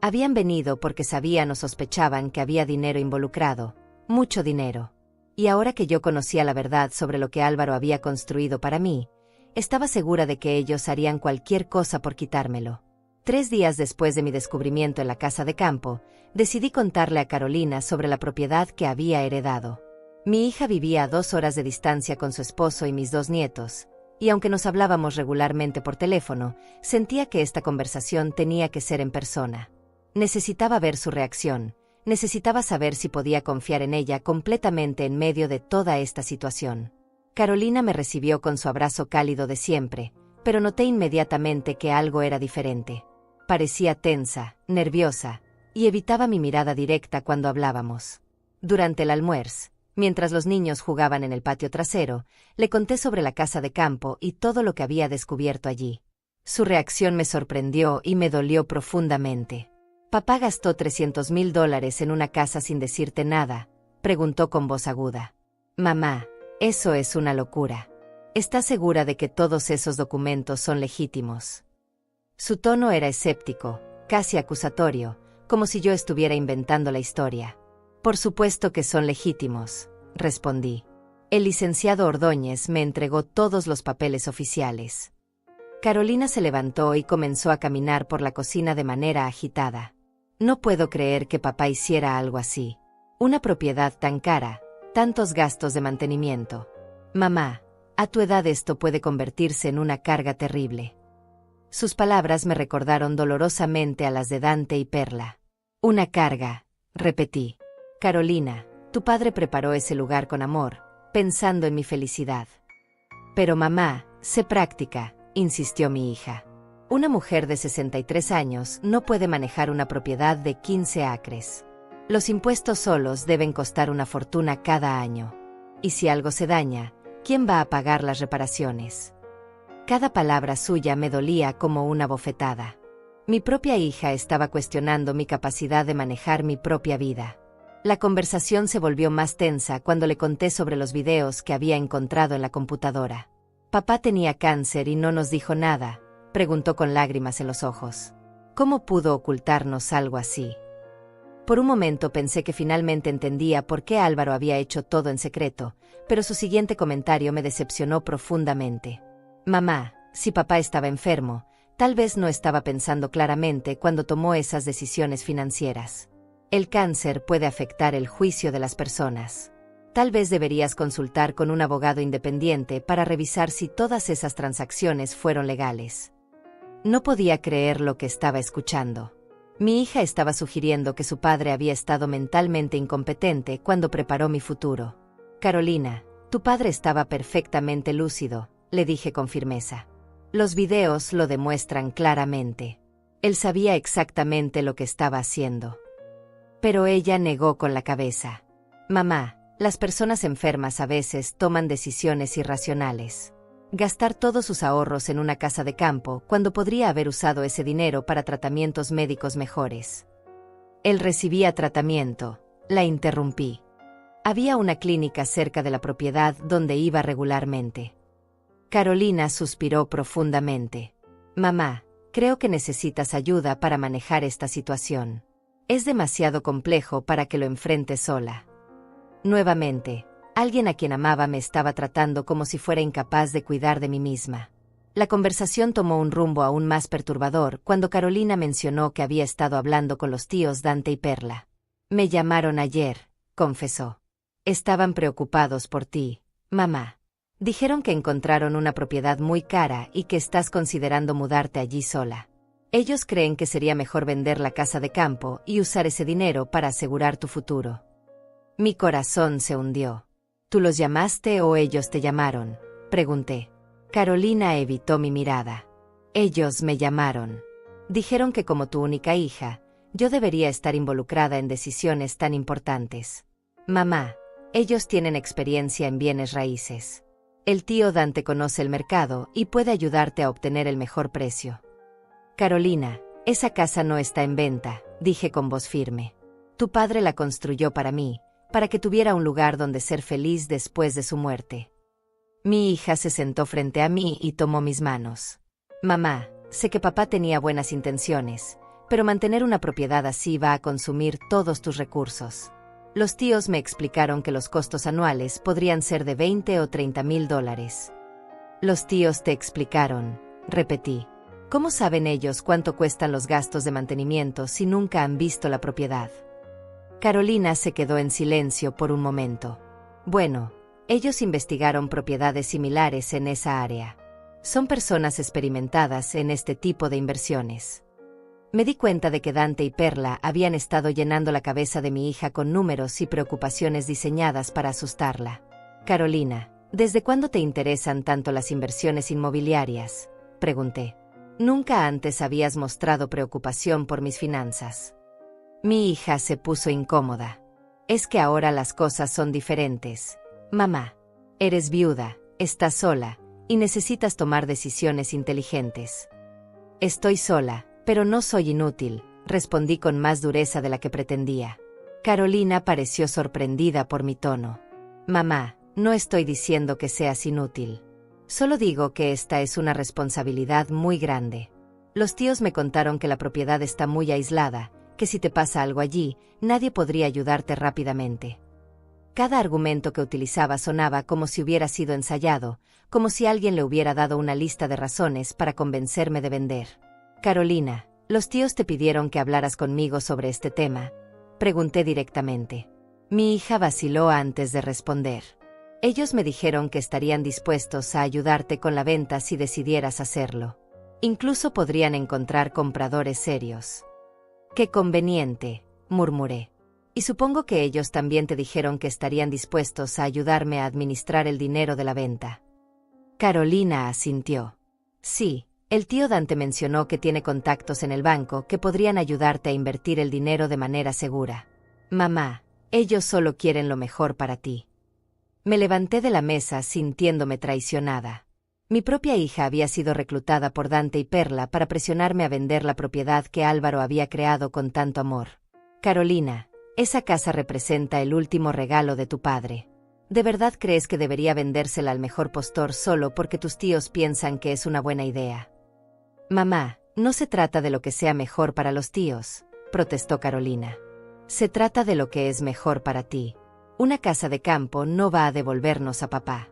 Habían venido porque sabían o sospechaban que había dinero involucrado, mucho dinero. Y ahora que yo conocía la verdad sobre lo que Álvaro había construido para mí, estaba segura de que ellos harían cualquier cosa por quitármelo. 3 días después de mi descubrimiento en la casa de campo, decidí contarle a Carolina sobre la propiedad que había heredado. Mi hija vivía a 2 horas de distancia con su esposo y mis 2 nietos, y aunque nos hablábamos regularmente por teléfono, sentía que esta conversación tenía que ser en persona. Necesitaba ver su reacción, necesitaba saber si podía confiar en ella completamente en medio de toda esta situación. Carolina me recibió con su abrazo cálido de siempre, pero noté inmediatamente que algo era diferente. Parecía tensa, nerviosa, y evitaba mi mirada directa cuando hablábamos. Durante el almuerzo, mientras los niños jugaban en el patio trasero, le conté sobre la casa de campo y todo lo que había descubierto allí. Su reacción me sorprendió y me dolió profundamente. «¿Papá gastó $300,000 en una casa sin decirte nada?», preguntó con voz aguda. «Mamá, eso es una locura. ¿Estás segura de que todos esos documentos son legítimos?». Su tono era escéptico, casi acusatorio, como si yo estuviera inventando la historia. «Por supuesto que son legítimos», respondí. El licenciado Ordóñez me entregó todos los papeles oficiales. Carolina se levantó y comenzó a caminar por la cocina de manera agitada. «No puedo creer que papá hiciera algo así. Una propiedad tan cara, tantos gastos de mantenimiento. Mamá, a tu edad esto puede convertirse en una carga terrible». Sus palabras me recordaron dolorosamente a las de Dante y Perla. «Una carga», repetí. «Carolina, tu padre preparó ese lugar con amor, pensando en mi felicidad». «Pero mamá, sé práctica», insistió mi hija. «Una mujer de 63 años no puede manejar una propiedad de 15 acres. Los impuestos solos deben costar una fortuna cada año. Y si algo se daña, ¿quién va a pagar las reparaciones?». Cada palabra suya me dolía como una bofetada. Mi propia hija estaba cuestionando mi capacidad de manejar mi propia vida. La conversación se volvió más tensa cuando le conté sobre los videos que había encontrado en la computadora. «Papá tenía cáncer y no nos dijo nada», preguntó con lágrimas en los ojos. «¿Cómo pudo ocultarnos algo así?». Por un momento pensé que finalmente entendía por qué Álvaro había hecho todo en secreto, pero su siguiente comentario me decepcionó profundamente. «Mamá, si papá estaba enfermo, tal vez no estaba pensando claramente cuando tomó esas decisiones financieras. El cáncer puede afectar el juicio de las personas. Tal vez deberías consultar con un abogado independiente para revisar si todas esas transacciones fueron legales». No podía creer lo que estaba escuchando. Mi hija estaba sugiriendo que su padre había estado mentalmente incompetente cuando preparó mi futuro. «Carolina, tu padre estaba perfectamente lúcido», le dije con firmeza. Los videos lo demuestran claramente. Él sabía exactamente lo que estaba haciendo. Pero ella negó con la cabeza. Mamá, las personas enfermas a veces toman decisiones irracionales. Gastar todos sus ahorros en una casa de campo cuando podría haber usado ese dinero para tratamientos médicos mejores. Él recibía tratamiento, la interrumpí. Había una clínica cerca de la propiedad donde iba regularmente. Carolina suspiró profundamente. Mamá, creo que necesitas ayuda para manejar esta situación. Es demasiado complejo para que lo enfrentes sola. Nuevamente, alguien a quien amaba me estaba tratando como si fuera incapaz de cuidar de mí misma. La conversación tomó un rumbo aún más perturbador cuando Carolina mencionó que había estado hablando con los tíos Dante y Perla. Me llamaron ayer, confesó. Estaban preocupados por ti, mamá. Dijeron que encontraron una propiedad muy cara y que estás considerando mudarte allí sola. Ellos creen que sería mejor vender la casa de campo y usar ese dinero para asegurar tu futuro. Mi corazón se hundió. ¿Tú los llamaste o ellos te llamaron?, pregunté. Carolina evitó mi mirada. Ellos me llamaron. Dijeron que como tu única hija, yo debería estar involucrada en decisiones tan importantes. Mamá, ellos tienen experiencia en bienes raíces. El tío Dante conoce el mercado y puede ayudarte a obtener el mejor precio. Carolina, esa casa no está en venta, dije con voz firme. Tu padre la construyó para mí, para que tuviera un lugar donde ser feliz después de su muerte. Mi hija se sentó frente a mí y tomó mis manos. Mamá, sé que papá tenía buenas intenciones, pero mantener una propiedad así va a consumir todos tus recursos. Los tíos me explicaron que los costos anuales podrían ser de $20,000 o $30,000. Los tíos te explicaron, repetí. ¿Cómo saben ellos cuánto cuestan los gastos de mantenimiento si nunca han visto la propiedad? Carolina se quedó en silencio por un momento. Bueno, ellos investigaron propiedades similares en esa área. Son personas experimentadas en este tipo de inversiones. Me di cuenta de que Dante y Perla habían estado llenando la cabeza de mi hija con números y preocupaciones diseñadas para asustarla. Carolina, ¿desde cuándo te interesan tanto las inversiones inmobiliarias?, pregunté. Nunca antes habías mostrado preocupación por mis finanzas. Mi hija se puso incómoda. Es que ahora las cosas son diferentes. Mamá, eres viuda, estás sola, y necesitas tomar decisiones inteligentes. Estoy sola, pero no soy inútil, respondí con más dureza de la que pretendía. Carolina pareció sorprendida por mi tono. Mamá, no estoy diciendo que seas inútil. Solo digo que esta es una responsabilidad muy grande. Los tíos me contaron que la propiedad está muy aislada, que si te pasa algo allí, nadie podría ayudarte rápidamente. Cada argumento que utilizaba sonaba como si hubiera sido ensayado, como si alguien le hubiera dado una lista de razones para convencerme de vender. Carolina, ¿los tíos te pidieron que hablaras conmigo sobre este tema?, pregunté directamente. Mi hija vaciló antes de responder. Ellos me dijeron que estarían dispuestos a ayudarte con la venta si decidieras hacerlo. Incluso podrían encontrar compradores serios. Qué conveniente, murmuré. Y supongo que ellos también te dijeron que estarían dispuestos a ayudarme a administrar el dinero de la venta. Carolina asintió. Sí, el tío Dante mencionó que tiene contactos en el banco que podrían ayudarte a invertir el dinero de manera segura. Mamá, ellos solo quieren lo mejor para ti. Me levanté de la mesa sintiéndome traicionada. Mi propia hija había sido reclutada por Dante y Perla para presionarme a vender la propiedad que Álvaro había creado con tanto amor. Carolina, esa casa representa el último regalo de tu padre. ¿De verdad crees que debería vendérsela al mejor postor solo porque tus tíos piensan que es una buena idea? Mamá, no se trata de lo que sea mejor para los tíos, protestó Carolina. Se trata de lo que es mejor para ti. Una casa de campo no va a devolvernos a papá.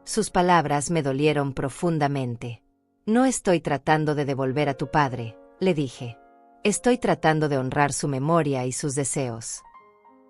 Sus palabras me dolieron profundamente. No estoy tratando de devolver a tu padre, le dije. Estoy tratando de honrar su memoria y sus deseos.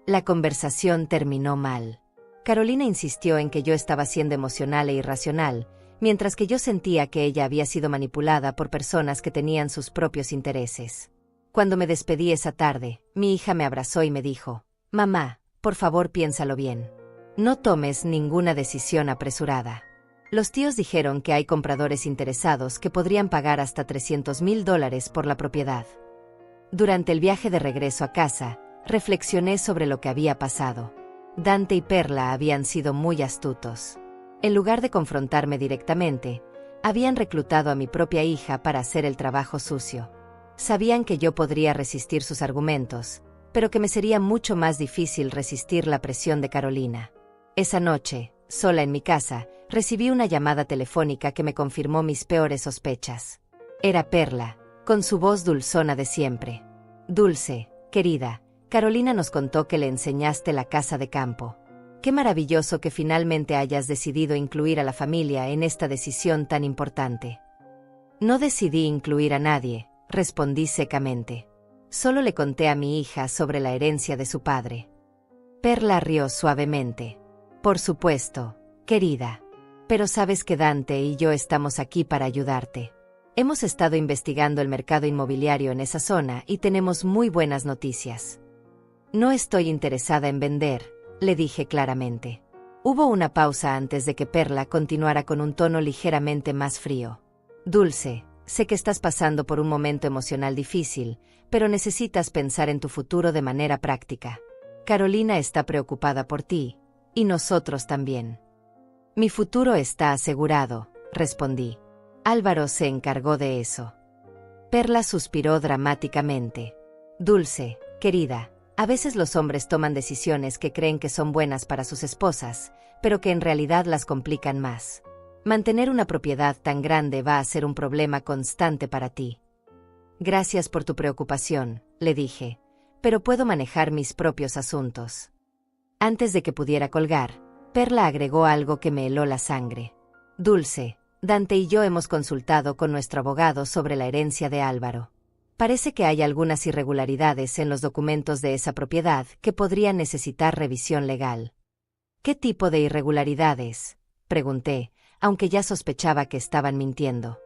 La conversación terminó mal. Carolina insistió en que yo estaba siendo emocional e irracional, mientras que yo sentía que ella había sido manipulada por personas que tenían sus propios intereses. Cuando me despedí esa tarde, mi hija me abrazó y me dijo, «Mamá, por favor piénsalo bien. No tomes ninguna decisión apresurada. Los tíos dijeron que hay compradores interesados que podrían pagar hasta $300,000 por la propiedad. Durante el viaje de regreso a casa, reflexioné sobre lo que había pasado. Dante y Perla habían sido muy astutos. En lugar de confrontarme directamente, habían reclutado a mi propia hija para hacer el trabajo sucio. Sabían que yo podría resistir sus argumentos, pero que me sería mucho más difícil resistir la presión de Carolina. Esa noche, sola en mi casa, recibí una llamada telefónica que me confirmó mis peores sospechas. Era Perla, con su voz dulzona de siempre. Dulce, querida, Carolina nos contó que le enseñaste la casa de campo. Qué maravilloso que finalmente hayas decidido incluir a la familia en esta decisión tan importante. No decidí incluir a nadie, respondí secamente. Solo le conté a mi hija sobre la herencia de su padre. Perla rió suavemente. Por supuesto, querida. Pero sabes que Dante y yo estamos aquí para ayudarte. Hemos estado investigando el mercado inmobiliario en esa zona y tenemos muy buenas noticias. No estoy interesada en vender, le dije claramente. Hubo una pausa antes de que Perla continuara con un tono ligeramente más frío. Dulce, sé que estás pasando por un momento emocional difícil, pero necesitas pensar en tu futuro de manera práctica. Carolina está preocupada por ti, y nosotros también. Mi futuro está asegurado, respondí. Álvaro se encargó de eso. Perla suspiró dramáticamente. Dulce, querida, a veces los hombres toman decisiones que creen que son buenas para sus esposas, pero que en realidad las complican más. Mantener una propiedad tan grande va a ser un problema constante para ti. Gracias por tu preocupación, le dije, pero puedo manejar mis propios asuntos. Antes de que pudiera colgar, Perla agregó algo que me heló la sangre. Dulce, Dante y yo hemos consultado con nuestro abogado sobre la herencia de Álvaro. Parece que hay algunas irregularidades en los documentos de esa propiedad que podrían necesitar revisión legal. ¿Qué tipo de irregularidades?, pregunté, aunque ya sospechaba que estaban mintiendo.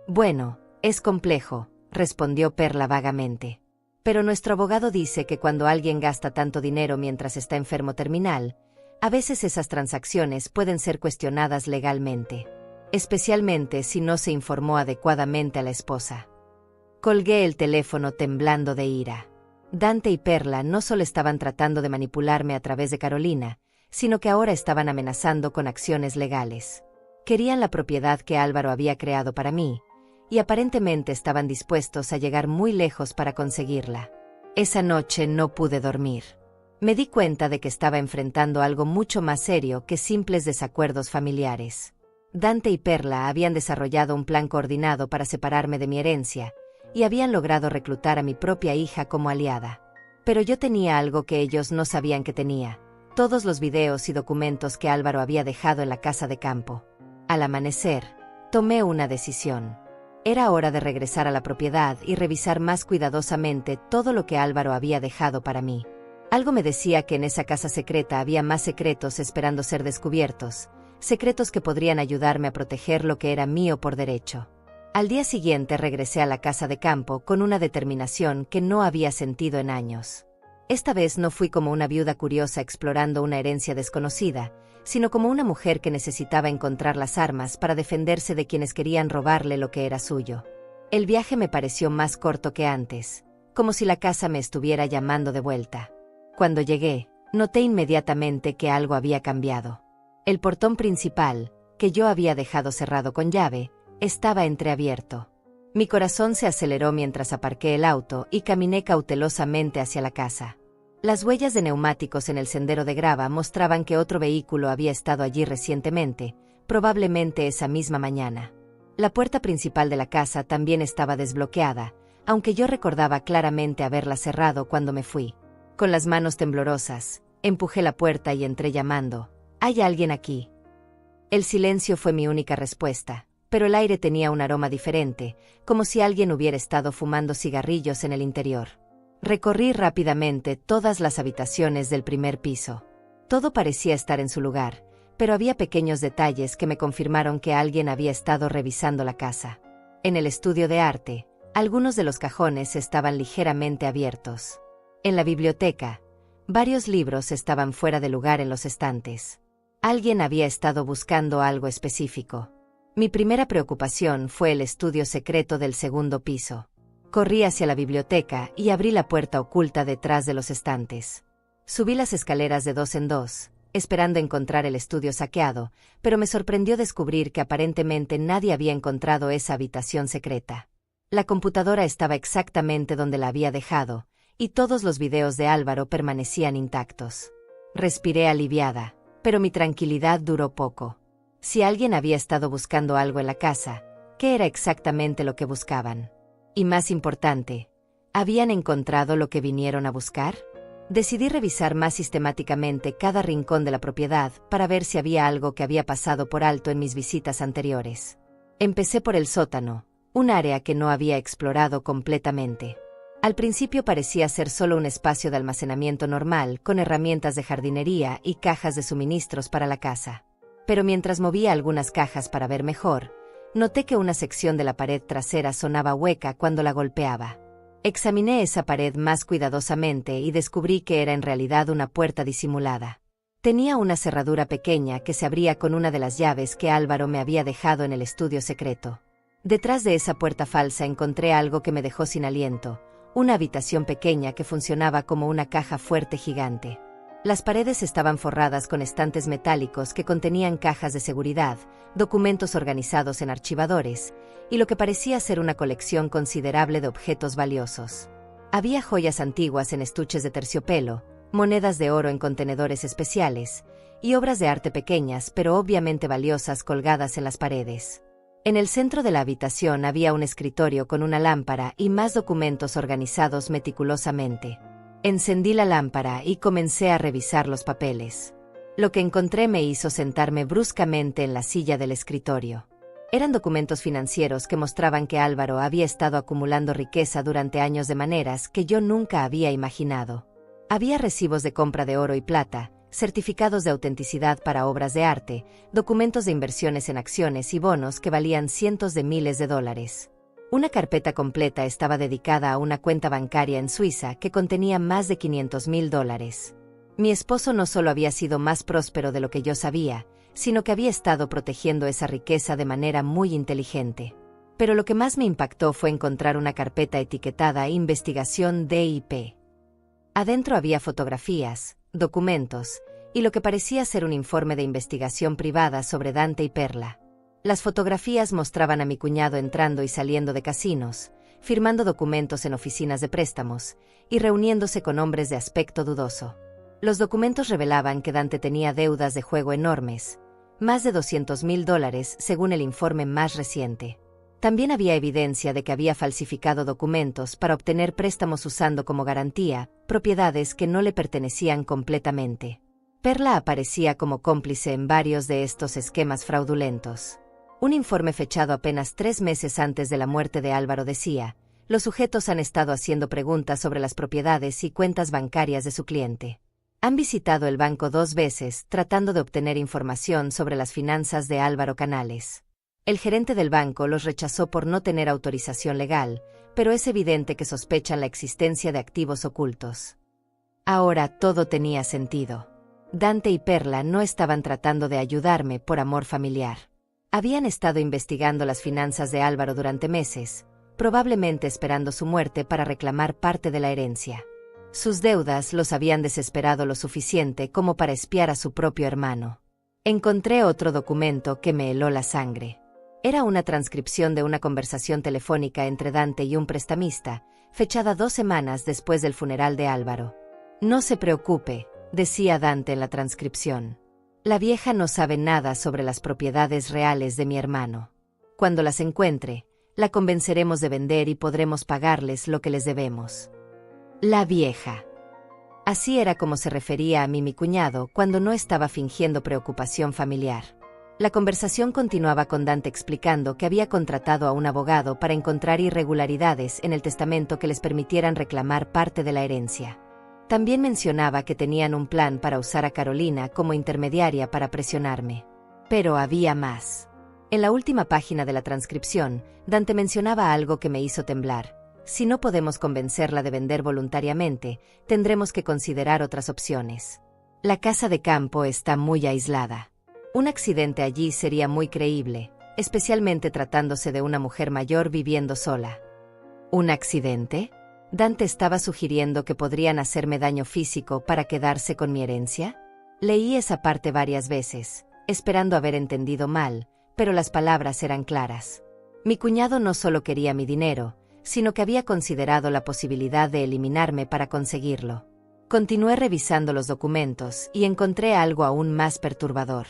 Bueno, es complejo, respondió Perla vagamente. Pero nuestro abogado dice que cuando alguien gasta tanto dinero mientras está enfermo terminal, a veces esas transacciones pueden ser cuestionadas legalmente, especialmente si no se informó adecuadamente a la esposa. Colgué el teléfono temblando de ira. Dante y Perla no solo estaban tratando de manipularme a través de Carolina, sino que ahora estaban amenazando con acciones legales. Querían la propiedad que Álvaro había creado para mí, y aparentemente estaban dispuestos a llegar muy lejos para conseguirla. Esa noche no pude dormir. Me di cuenta de que estaba enfrentando algo mucho más serio que simples desacuerdos familiares. Dante y Perla habían desarrollado un plan coordinado para separarme de mi herencia, y habían logrado reclutar a mi propia hija como aliada. Pero yo tenía algo que ellos no sabían que tenía: todos los videos y documentos que Álvaro había dejado en la casa de campo. Al amanecer, tomé una decisión. Era hora de regresar a la propiedad y revisar más cuidadosamente todo lo que Álvaro había dejado para mí. Algo me decía que en esa casa secreta había más secretos esperando ser descubiertos, secretos que podrían ayudarme a proteger lo que era mío por derecho. Al día siguiente regresé a la casa de campo con una determinación que no había sentido en años. Esta vez no fui como una viuda curiosa explorando una herencia desconocida, sino como una mujer que necesitaba encontrar las armas para defenderse de quienes querían robarle lo que era suyo. El viaje me pareció más corto que antes, como si la casa me estuviera llamando de vuelta. Cuando llegué, noté inmediatamente que algo había cambiado. El portón principal, que yo había dejado cerrado con llave, estaba entreabierto. Mi corazón se aceleró mientras aparqué el auto y caminé cautelosamente hacia la casa. Las huellas de neumáticos en el sendero de grava mostraban que otro vehículo había estado allí recientemente, probablemente esa misma mañana. La puerta principal de la casa también estaba desbloqueada, aunque yo recordaba claramente haberla cerrado cuando me fui. Con las manos temblorosas, empujé la puerta y entré llamando: ¿hay alguien aquí? El silencio fue mi única respuesta, pero el aire tenía un aroma diferente, como si alguien hubiera estado fumando cigarrillos en el interior. Recorrí rápidamente todas las habitaciones del primer piso. Todo parecía estar en su lugar, pero había pequeños detalles que me confirmaron que alguien había estado revisando la casa. En el estudio de arte, algunos de los cajones estaban ligeramente abiertos. En la biblioteca, varios libros estaban fuera de lugar en los estantes. Alguien había estado buscando algo específico. Mi primera preocupación fue el estudio secreto del segundo piso. Corrí hacia la biblioteca y abrí la puerta oculta detrás de los estantes. Subí las escaleras de 2 en 2, esperando encontrar el estudio saqueado, pero me sorprendió descubrir que aparentemente nadie había encontrado esa habitación secreta. La computadora estaba exactamente donde la había dejado, y todos los videos de Álvaro permanecían intactos. Respiré aliviada, pero mi tranquilidad duró poco. Si alguien había estado buscando algo en la casa, ¿qué era exactamente lo que buscaban? Y más importante, ¿habían encontrado lo que vinieron a buscar? Decidí revisar más sistemáticamente cada rincón de la propiedad para ver si había algo que había pasado por alto en mis visitas anteriores. Empecé por el sótano, un área que no había explorado completamente. Al principio parecía ser solo un espacio de almacenamiento normal, con herramientas de jardinería y cajas de suministros para la casa. Pero mientras movía algunas cajas para ver mejor, noté que una sección de la pared trasera sonaba hueca cuando la golpeaba. Examiné esa pared más cuidadosamente y descubrí que era en realidad una puerta disimulada. Tenía una cerradura pequeña que se abría con una de las llaves que Álvaro me había dejado en el estudio secreto. Detrás de esa puerta falsa encontré algo que me dejó sin aliento, una habitación pequeña que funcionaba como una caja fuerte gigante. Las paredes estaban forradas con estantes metálicos que contenían cajas de seguridad, documentos organizados en archivadores, y lo que parecía ser una colección considerable de objetos valiosos. Había joyas antiguas en estuches de terciopelo, monedas de oro en contenedores especiales, y obras de arte pequeñas pero obviamente valiosas colgadas en las paredes. En el centro de la habitación había un escritorio con una lámpara y más documentos organizados meticulosamente. Encendí la lámpara y comencé a revisar los papeles. Lo que encontré me hizo sentarme bruscamente en la silla del escritorio. Eran documentos financieros que mostraban que Álvaro había estado acumulando riqueza durante años de maneras que yo nunca había imaginado. Había recibos de compra de oro y plata, certificados de autenticidad para obras de arte, documentos de inversiones en acciones y bonos que valían cientos de miles de dólares. Una carpeta completa estaba dedicada a una cuenta bancaria en Suiza que contenía más de $500,000. Mi esposo no solo había sido más próspero de lo que yo sabía, sino que había estado protegiendo esa riqueza de manera muy inteligente. Pero lo que más me impactó fue encontrar una carpeta etiquetada Investigación DIP. Adentro había fotografías, documentos, y lo que parecía ser un informe de investigación privada sobre Dante y Perla. Las fotografías mostraban a mi cuñado entrando y saliendo de casinos, firmando documentos en oficinas de préstamos, y reuniéndose con hombres de aspecto dudoso. Los documentos revelaban que Dante tenía deudas de juego enormes, más de $200,000 según el informe más reciente. También había evidencia de que había falsificado documentos para obtener préstamos usando como garantía propiedades que no le pertenecían completamente. Perla aparecía como cómplice en varios de estos esquemas fraudulentos. Un informe fechado apenas 3 meses antes de la muerte de Álvaro decía: los sujetos han estado haciendo preguntas sobre las propiedades y cuentas bancarias de su cliente. Han visitado el banco 2 veces tratando de obtener información sobre las finanzas de Álvaro Canales. El gerente del banco los rechazó por no tener autorización legal, pero es evidente que sospechan la existencia de activos ocultos. Ahora todo tenía sentido. Dante y Perla no estaban tratando de ayudarme por amor familiar. Habían estado investigando las finanzas de Álvaro durante meses, probablemente esperando su muerte para reclamar parte de la herencia. Sus deudas los habían desesperado lo suficiente como para espiar a su propio hermano. Encontré otro documento que me heló la sangre. Era una transcripción de una conversación telefónica entre Dante y un prestamista, fechada 2 semanas después del funeral de Álvaro. No se preocupe, decía Dante en la transcripción. La vieja no sabe nada sobre las propiedades reales de mi hermano. Cuando las encuentre, la convenceremos de vender y podremos pagarles lo que les debemos. La vieja. Así era como se refería a mí mi cuñado cuando no estaba fingiendo preocupación familiar. La conversación continuaba con Dante explicando que había contratado a un abogado para encontrar irregularidades en el testamento que les permitieran reclamar parte de la herencia. También mencionaba que tenían un plan para usar a Carolina como intermediaria para presionarme. Pero había más. En la última página de la transcripción, Dante mencionaba algo que me hizo temblar. Si no podemos convencerla de vender voluntariamente, tendremos que considerar otras opciones. La casa de campo está muy aislada. Un accidente allí sería muy creíble, especialmente tratándose de una mujer mayor viviendo sola. ¿Un accidente? ¿Dante estaba sugiriendo que podrían hacerme daño físico para quedarse con mi herencia? Leí esa parte varias veces, esperando haber entendido mal, pero las palabras eran claras. Mi cuñado no solo quería mi dinero, sino que había considerado la posibilidad de eliminarme para conseguirlo. Continué revisando los documentos y encontré algo aún más perturbador.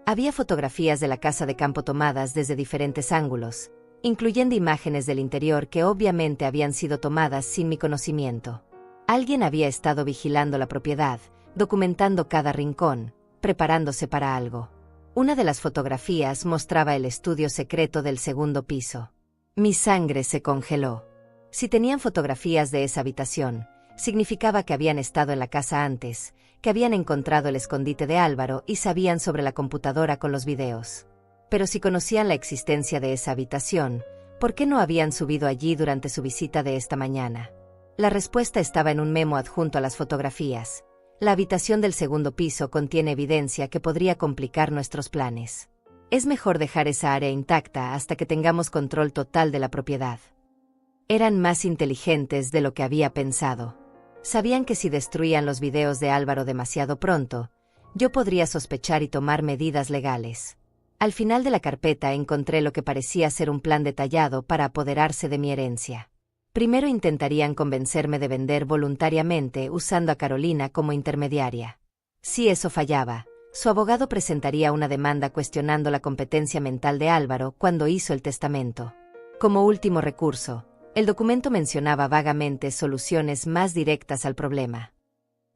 Había fotografías de la casa de campo tomadas desde diferentes ángulos, incluyendo imágenes del interior que obviamente habían sido tomadas sin mi conocimiento. Alguien había estado vigilando la propiedad, documentando cada rincón, preparándose para algo. Una de las fotografías mostraba el estudio secreto del segundo piso. Mi sangre se congeló. Si tenían fotografías de esa habitación, significaba que habían estado en la casa antes, que habían encontrado el escondite de Álvaro y sabían sobre la computadora con los videos. Pero si conocían la existencia de esa habitación, ¿por qué no habían subido allí durante su visita de esta mañana? La respuesta estaba en un memo adjunto a las fotografías. La habitación del segundo piso contiene evidencia que podría complicar nuestros planes. Es mejor dejar esa área intacta hasta que tengamos control total de la propiedad. Eran más inteligentes de lo que había pensado. Sabían que si destruían los videos de Álvaro demasiado pronto, yo podría sospechar y tomar medidas legales. Al final de la carpeta encontré lo que parecía ser un plan detallado para apoderarse de mi herencia. Primero intentarían convencerme de vender voluntariamente usando a Carolina como intermediaria. Si eso fallaba, su abogado presentaría una demanda cuestionando la competencia mental de Álvaro cuando hizo el testamento. Como último recurso, el documento mencionaba vagamente soluciones más directas al problema.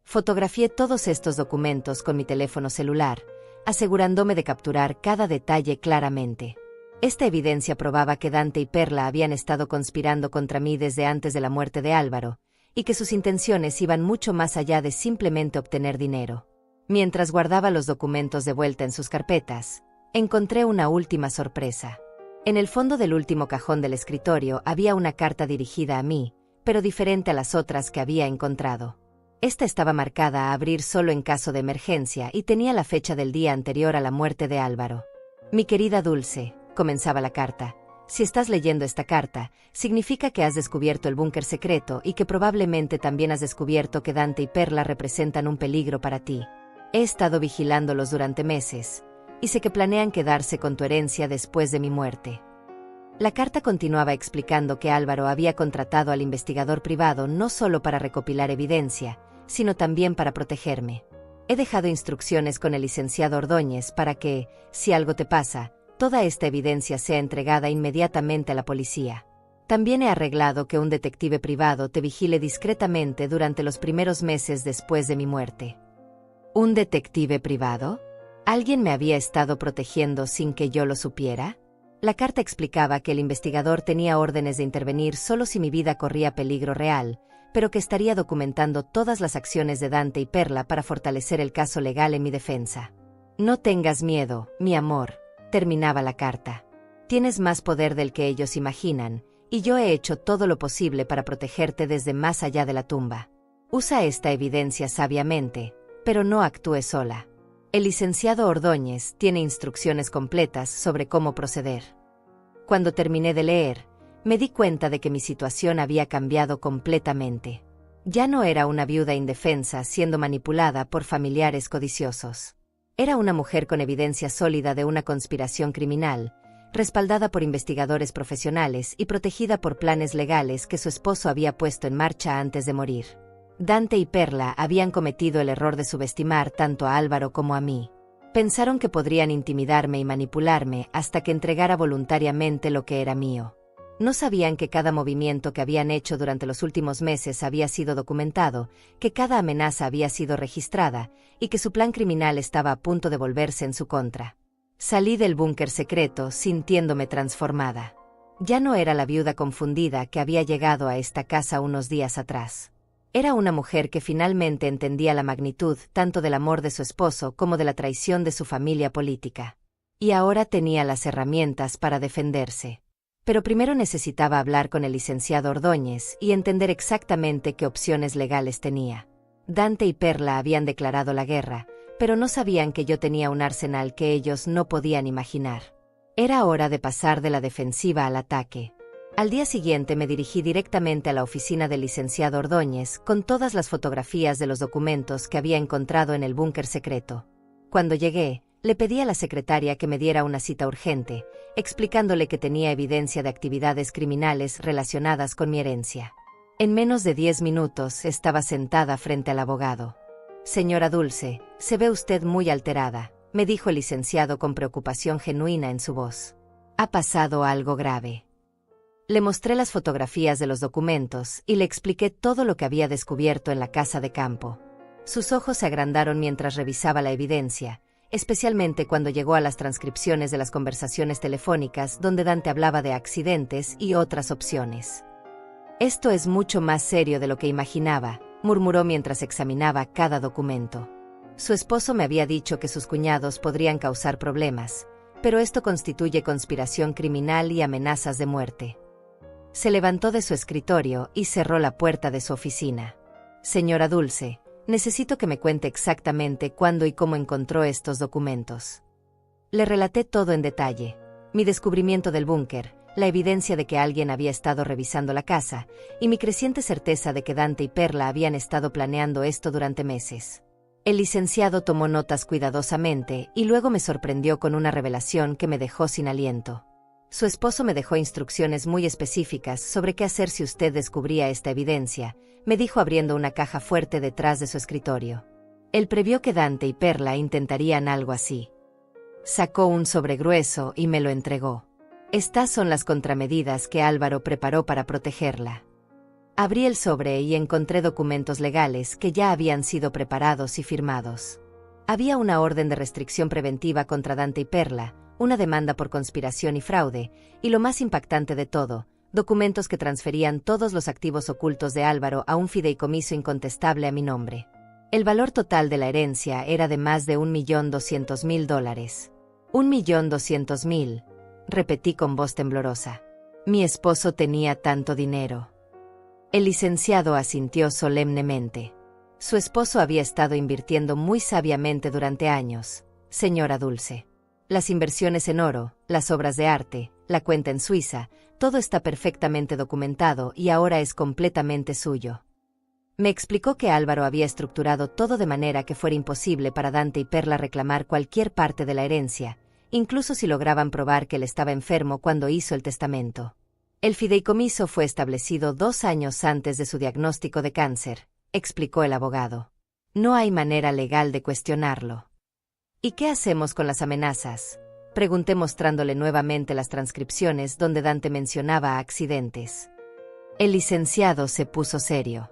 Fotografié todos estos documentos con mi teléfono celular, asegurándome de capturar cada detalle claramente. Esta evidencia probaba que Dante y Perla habían estado conspirando contra mí desde antes de la muerte de Álvaro, y que sus intenciones iban mucho más allá de simplemente obtener dinero. Mientras guardaba los documentos de vuelta en sus carpetas, encontré una última sorpresa. En el fondo del último cajón del escritorio había una carta dirigida a mí, pero diferente a las otras que había encontrado. Esta estaba marcada a abrir solo en caso de emergencia y tenía la fecha del día anterior a la muerte de Álvaro. Mi querida Dulce, comenzaba la carta, si estás leyendo esta carta, significa que has descubierto el búnker secreto y que probablemente también has descubierto que Dante y Perla representan un peligro para ti. He estado vigilándolos durante meses, y sé que planean quedarse con tu herencia después de mi muerte. La carta continuaba explicando que Álvaro había contratado al investigador privado no solo para recopilar evidencia, sino también para protegerme. He dejado instrucciones con el licenciado Ordóñez para que, si algo te pasa, toda esta evidencia sea entregada inmediatamente a la policía. También he arreglado que un detective privado te vigile discretamente durante los primeros meses después de mi muerte. ¿Un detective privado? ¿Alguien me había estado protegiendo sin que yo lo supiera? La carta explicaba que el investigador tenía órdenes de intervenir solo si mi vida corría peligro real, pero que estaría documentando todas las acciones de Dante y Perla para fortalecer el caso legal en mi defensa. No tengas miedo, mi amor, terminaba la carta. Tienes más poder del que ellos imaginan, y yo he hecho todo lo posible para protegerte desde más allá de la tumba. Usa esta evidencia sabiamente, pero no actúe sola. El licenciado Ordóñez tiene instrucciones completas sobre cómo proceder. Cuando terminé de leer, me di cuenta de que mi situación había cambiado completamente. Ya no era una viuda indefensa siendo manipulada por familiares codiciosos. Era una mujer con evidencia sólida de una conspiración criminal, respaldada por investigadores profesionales y protegida por planes legales que su esposo había puesto en marcha antes de morir. Dante y Perla habían cometido el error de subestimar tanto a Álvaro como a mí. Pensaron que podrían intimidarme y manipularme hasta que entregara voluntariamente lo que era mío. No sabían que cada movimiento que habían hecho durante los últimos meses había sido documentado, que cada amenaza había sido registrada, y que su plan criminal estaba a punto de volverse en su contra. Salí del búnker secreto sintiéndome transformada. Ya no era la viuda confundida que había llegado a esta casa unos días atrás. Era una mujer que finalmente entendía la magnitud tanto del amor de su esposo como de la traición de su familia política. Y ahora tenía las herramientas para defenderse. Pero primero necesitaba hablar con el licenciado Ordóñez y entender exactamente qué opciones legales tenía. Dante y Perla habían declarado la guerra, pero no sabían que yo tenía un arsenal que ellos no podían imaginar. Era hora de pasar de la defensiva al ataque. Al día siguiente me dirigí directamente a la oficina del licenciado Ordóñez con todas las fotografías de los documentos que había encontrado en el búnker secreto. Cuando llegué, le pedí a la secretaria que me diera una cita urgente, explicándole que tenía evidencia de actividades criminales relacionadas con mi herencia. En menos de 10 minutos estaba sentada frente al abogado. «Señora Dulce, se ve usted muy alterada», me dijo el licenciado con preocupación genuina en su voz. «¿Ha pasado algo grave?». Le mostré las fotografías de los documentos y le expliqué todo lo que había descubierto en la casa de campo. Sus ojos se agrandaron mientras revisaba la evidencia, especialmente cuando llegó a las transcripciones de las conversaciones telefónicas donde Dante hablaba de accidentes y otras opciones. «Esto es mucho más serio de lo que imaginaba», murmuró mientras examinaba cada documento. Su esposo me había dicho que sus cuñados podrían causar problemas, pero esto constituye conspiración criminal y amenazas de muerte. Se levantó de su escritorio y cerró la puerta de su oficina. «Señora Dulce, necesito que me cuente exactamente cuándo y cómo encontró estos documentos». Le relaté todo en detalle: mi descubrimiento del búnker, la evidencia de que alguien había estado revisando la casa, y mi creciente certeza de que Dante y Perla habían estado planeando esto durante meses. El licenciado tomó notas cuidadosamente y luego me sorprendió con una revelación que me dejó sin aliento. Su esposo me dejó instrucciones muy específicas sobre qué hacer si usted descubría esta evidencia, me dijo abriendo una caja fuerte detrás de su escritorio. Él previó que Dante y Perla intentarían algo así. Sacó un sobre grueso y me lo entregó. «Estas son las contramedidas que Álvaro preparó para protegerla». Abrí el sobre y encontré documentos legales que ya habían sido preparados y firmados. Había una orden de restricción preventiva contra Dante y Perla, una demanda por conspiración y fraude, y lo más impactante de todo, documentos que transferían todos los activos ocultos de Álvaro a un fideicomiso incontestable a mi nombre. El valor total de la herencia era de más de $1.200.000. $1.200.000, repetí con voz temblorosa. Mi esposo tenía tanto dinero. El licenciado asintió solemnemente. Su esposo había estado invirtiendo muy sabiamente durante años, señora Dulce. Las inversiones en oro, las obras de arte, la cuenta en Suiza, todo está perfectamente documentado y ahora es completamente suyo. Me explicó que Álvaro había estructurado todo de manera que fuera imposible para Dante y Perla reclamar cualquier parte de la herencia, incluso si lograban probar que él estaba enfermo cuando hizo el testamento. El fideicomiso fue establecido 2 años antes de su diagnóstico de cáncer, explicó el abogado. No hay manera legal de cuestionarlo. ¿Y qué hacemos con las amenazas?, pregunté mostrándole nuevamente las transcripciones donde Dante mencionaba accidentes. El licenciado se puso serio.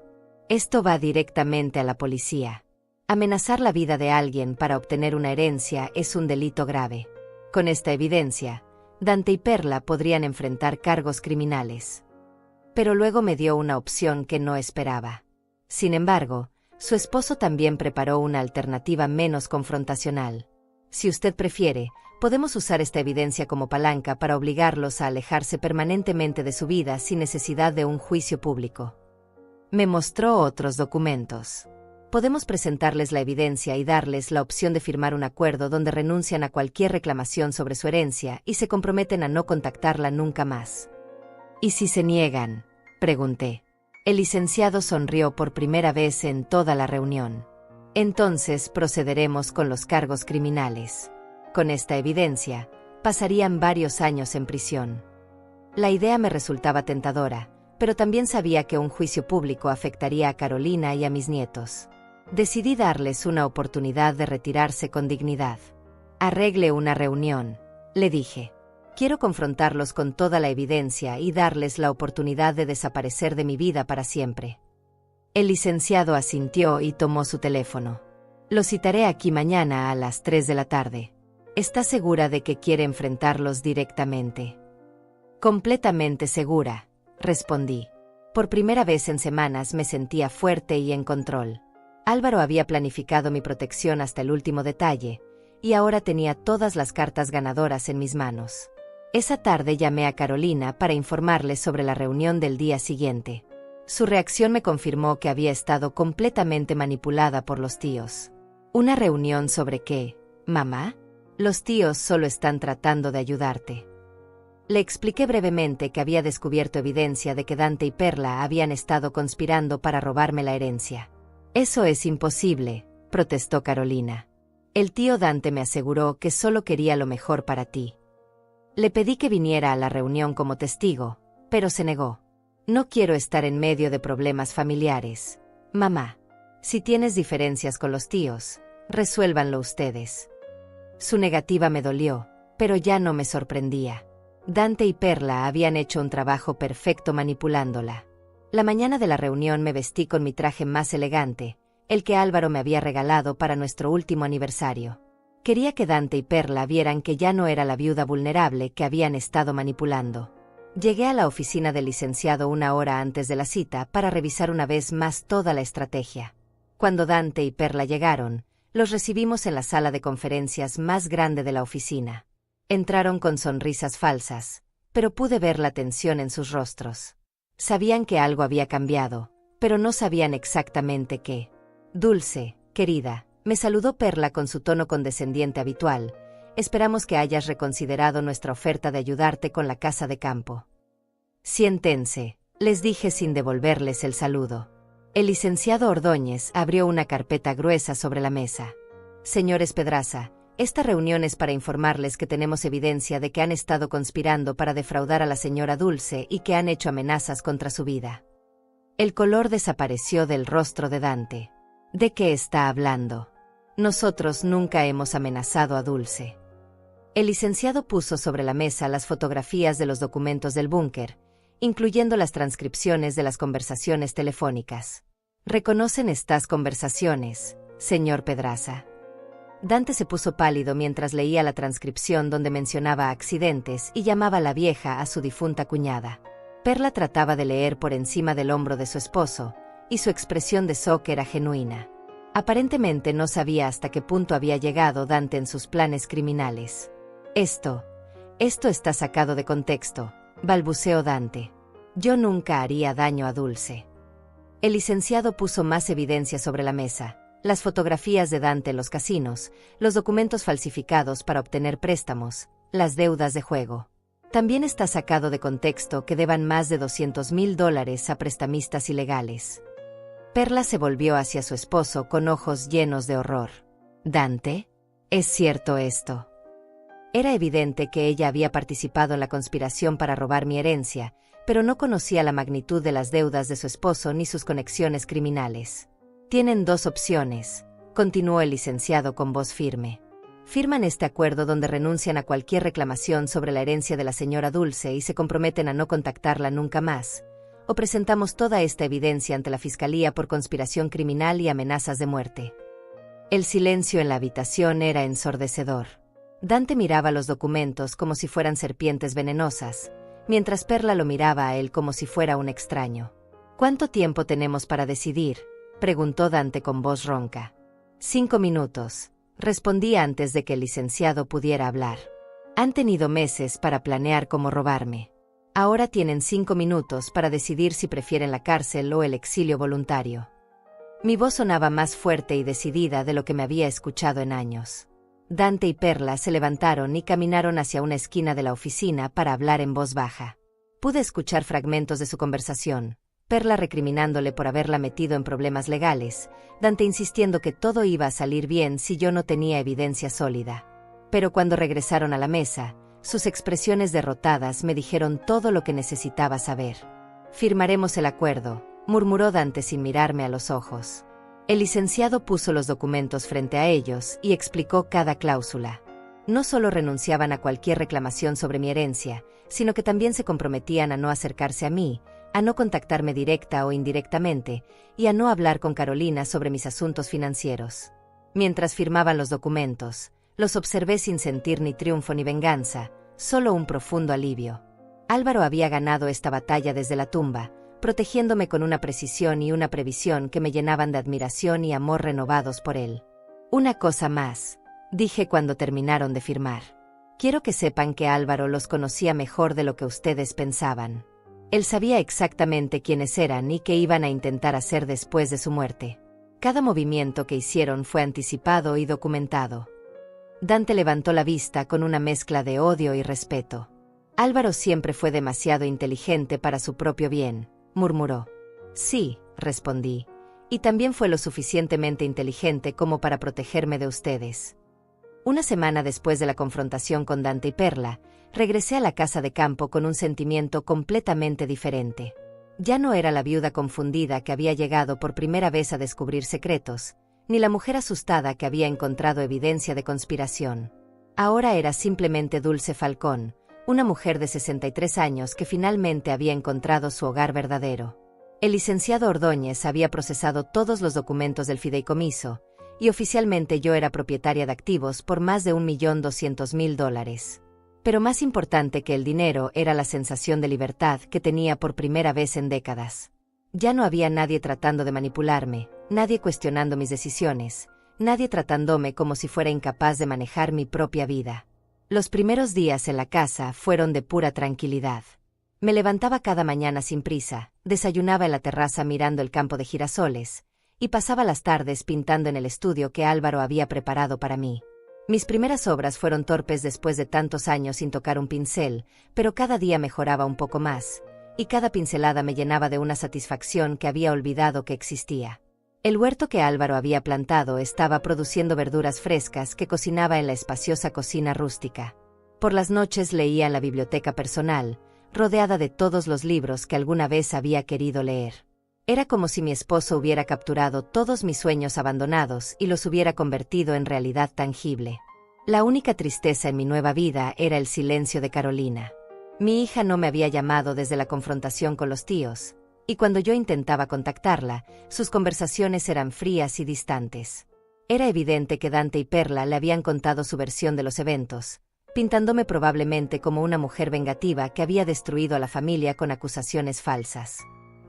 Esto va directamente a la policía. Amenazar la vida de alguien para obtener una herencia es un delito grave. Con esta evidencia, Dante y Perla podrían enfrentar cargos criminales. Pero luego me dio una opción que no esperaba. Sin embargo, su esposo también preparó una alternativa menos confrontacional. Si usted prefiere, podemos usar esta evidencia como palanca para obligarlos a alejarse permanentemente de su vida sin necesidad de un juicio público. Me mostró otros documentos. Podemos presentarles la evidencia y darles la opción de firmar un acuerdo donde renuncian a cualquier reclamación sobre su herencia y se comprometen a no contactarla nunca más. ¿Y si se niegan?, pregunté. El licenciado sonrió por primera vez en toda la reunión. Entonces procederemos con los cargos criminales. Con esta evidencia, pasarían varios años en prisión. La idea me resultaba tentadora, pero también sabía que un juicio público afectaría a Carolina y a mis nietos. Decidí darles una oportunidad de retirarse con dignidad. Arregle una reunión, le dije. Quiero confrontarlos con toda la evidencia y darles la oportunidad de desaparecer de mi vida para siempre. El licenciado asintió y tomó su teléfono. Lo citaré aquí mañana a las 3 de la tarde. ¿Está segura de que quiere enfrentarlos directamente? Completamente segura, respondí. Por primera vez en semanas me sentía fuerte y en control. Álvaro había planificado mi protección hasta el último detalle, y ahora tenía todas las cartas ganadoras en mis manos. Esa tarde llamé a Carolina para informarle sobre la reunión del día siguiente. Su reacción me confirmó que había estado completamente manipulada por los tíos. ¿Una reunión sobre qué, mamá? Los tíos solo están tratando de ayudarte. Le expliqué brevemente que había descubierto evidencia de que Dante y Perla habían estado conspirando para robarme la herencia. Eso es imposible, protestó Carolina. El tío Dante me aseguró que solo quería lo mejor para ti. Le pedí que viniera a la reunión como testigo, pero se negó. No quiero estar en medio de problemas familiares. Mamá, si tienes diferencias con los tíos, resuélvanlo ustedes. Su negativa me dolió, pero ya no me sorprendía. Dante y Perla habían hecho un trabajo perfecto manipulándola. La mañana de la reunión me vestí con mi traje más elegante, el que Álvaro me había regalado para nuestro último aniversario. Quería que Dante y Perla vieran que ya no era la viuda vulnerable que habían estado manipulando. Llegué a la oficina del licenciado una hora antes de la cita para revisar una vez más toda la estrategia. Cuando Dante y Perla llegaron, los recibimos en la sala de conferencias más grande de la oficina. Entraron con sonrisas falsas, pero pude ver la tensión en sus rostros. Sabían que algo había cambiado, pero no sabían exactamente qué. Dulce, querida, me saludó Perla con su tono condescendiente habitual. Esperamos que hayas reconsiderado nuestra oferta de ayudarte con la casa de campo. Siéntense, les dije sin devolverles el saludo. El licenciado Ordóñez abrió una carpeta gruesa sobre la mesa. Señores Pedraza, esta reunión es para informarles que tenemos evidencia de que han estado conspirando para defraudar a la señora Dulce y que han hecho amenazas contra su vida. El color desapareció del rostro de Dante. ¿De qué está hablando? Nosotros nunca hemos amenazado a Dulce. El licenciado puso sobre la mesa las fotografías de los documentos del búnker, incluyendo las transcripciones de las conversaciones telefónicas. ¿Reconocen estas conversaciones, señor Pedraza? Dante se puso pálido mientras leía la transcripción donde mencionaba accidentes y llamaba a la vieja a su difunta cuñada. Perla trataba de leer por encima del hombro de su esposo, y su expresión de shock era genuina. Aparentemente no sabía hasta qué punto había llegado Dante en sus planes criminales. Esto está sacado de contexto, balbuceó Dante. Yo nunca haría daño a Dulce. El licenciado puso más evidencia sobre la mesa. Las fotografías de Dante en los casinos, los documentos falsificados para obtener préstamos, las deudas de juego. También está sacado de contexto que deban más de $200,000 a prestamistas ilegales. Perla se volvió hacia su esposo con ojos llenos de horror. ¿Dante? ¿Es cierto esto? Era evidente que ella había participado en la conspiración para robar mi herencia, pero no conocía la magnitud de las deudas de su esposo ni sus conexiones criminales. Tienen dos opciones, continuó el licenciado con voz firme. Firman este acuerdo donde renuncian a cualquier reclamación sobre la herencia de la señora Dulce y se comprometen a no contactarla nunca más, o presentamos toda esta evidencia ante la Fiscalía por conspiración criminal y amenazas de muerte. El silencio en la habitación era ensordecedor. Dante miraba los documentos como si fueran serpientes venenosas, mientras Perla lo miraba a él como si fuera un extraño. ¿Cuánto tiempo tenemos para decidir?, preguntó Dante con voz ronca. 5 minutos, respondí antes de que el licenciado pudiera hablar. Han tenido meses para planear cómo robarme. Ahora tienen 5 minutos para decidir si prefieren la cárcel o el exilio voluntario. Mi voz sonaba más fuerte y decidida de lo que me había escuchado en años. Dante y Perla se levantaron y caminaron hacia una esquina de la oficina para hablar en voz baja. Pude escuchar fragmentos de su conversación. Perla recriminándole por haberla metido en problemas legales, Dante insistiendo que todo iba a salir bien si yo no tenía evidencia sólida. Pero cuando regresaron a la mesa, sus expresiones derrotadas me dijeron todo lo que necesitaba saber. Firmaremos el acuerdo, murmuró Dante sin mirarme a los ojos. El licenciado puso los documentos frente a ellos y explicó cada cláusula. No solo renunciaban a cualquier reclamación sobre mi herencia, sino que también se comprometían a no acercarse a mí, a no contactarme directa o indirectamente, y a no hablar con Carolina sobre mis asuntos financieros. Mientras firmaban los documentos, los observé sin sentir ni triunfo ni venganza, solo un profundo alivio. Álvaro había ganado esta batalla desde la tumba, protegiéndome con una precisión y una previsión que me llenaban de admiración y amor renovados por él. Una cosa más, dije cuando terminaron de firmar. Quiero que sepan que Álvaro los conocía mejor de lo que ustedes pensaban. Él sabía exactamente quiénes eran y qué iban a intentar hacer después de su muerte. Cada movimiento que hicieron fue anticipado y documentado. Dante levantó la vista con una mezcla de odio y respeto. Álvaro siempre fue demasiado inteligente para su propio bien, murmuró. Sí, respondí. Y también fue lo suficientemente inteligente como para protegerme de ustedes. Una semana después de la confrontación con Dante y Perla, regresé a la casa de campo con un sentimiento completamente diferente. Ya no era la viuda confundida que había llegado por primera vez a descubrir secretos, ni la mujer asustada que había encontrado evidencia de conspiración. Ahora era simplemente Dulce Falcón, una mujer de 63 años que finalmente había encontrado su hogar verdadero. El licenciado Ordóñez había procesado todos los documentos del fideicomiso, y oficialmente yo era propietaria de activos por más de $1.200.000. Pero más importante que el dinero era la sensación de libertad que tenía por primera vez en décadas. Ya no había nadie tratando de manipularme, nadie cuestionando mis decisiones, nadie tratándome como si fuera incapaz de manejar mi propia vida. Los primeros días en la casa fueron de pura tranquilidad. Me levantaba cada mañana sin prisa, desayunaba en la terraza mirando el campo de girasoles, y pasaba las tardes pintando en el estudio que Álvaro había preparado para mí. Mis primeras obras fueron torpes después de tantos años sin tocar un pincel, pero cada día mejoraba un poco más, y cada pincelada me llenaba de una satisfacción que había olvidado que existía. El huerto que Álvaro había plantado estaba produciendo verduras frescas que cocinaba en la espaciosa cocina rústica. Por las noches leía en la biblioteca personal, rodeada de todos los libros que alguna vez había querido leer. Era como si mi esposo hubiera capturado todos mis sueños abandonados y los hubiera convertido en realidad tangible. La única tristeza en mi nueva vida era el silencio de Carolina. Mi hija no me había llamado desde la confrontación con los tíos, y cuando yo intentaba contactarla, sus conversaciones eran frías y distantes. Era evidente que Dante y Perla le habían contado su versión de los eventos, pintándome probablemente como una mujer vengativa que había destruido a la familia con acusaciones falsas.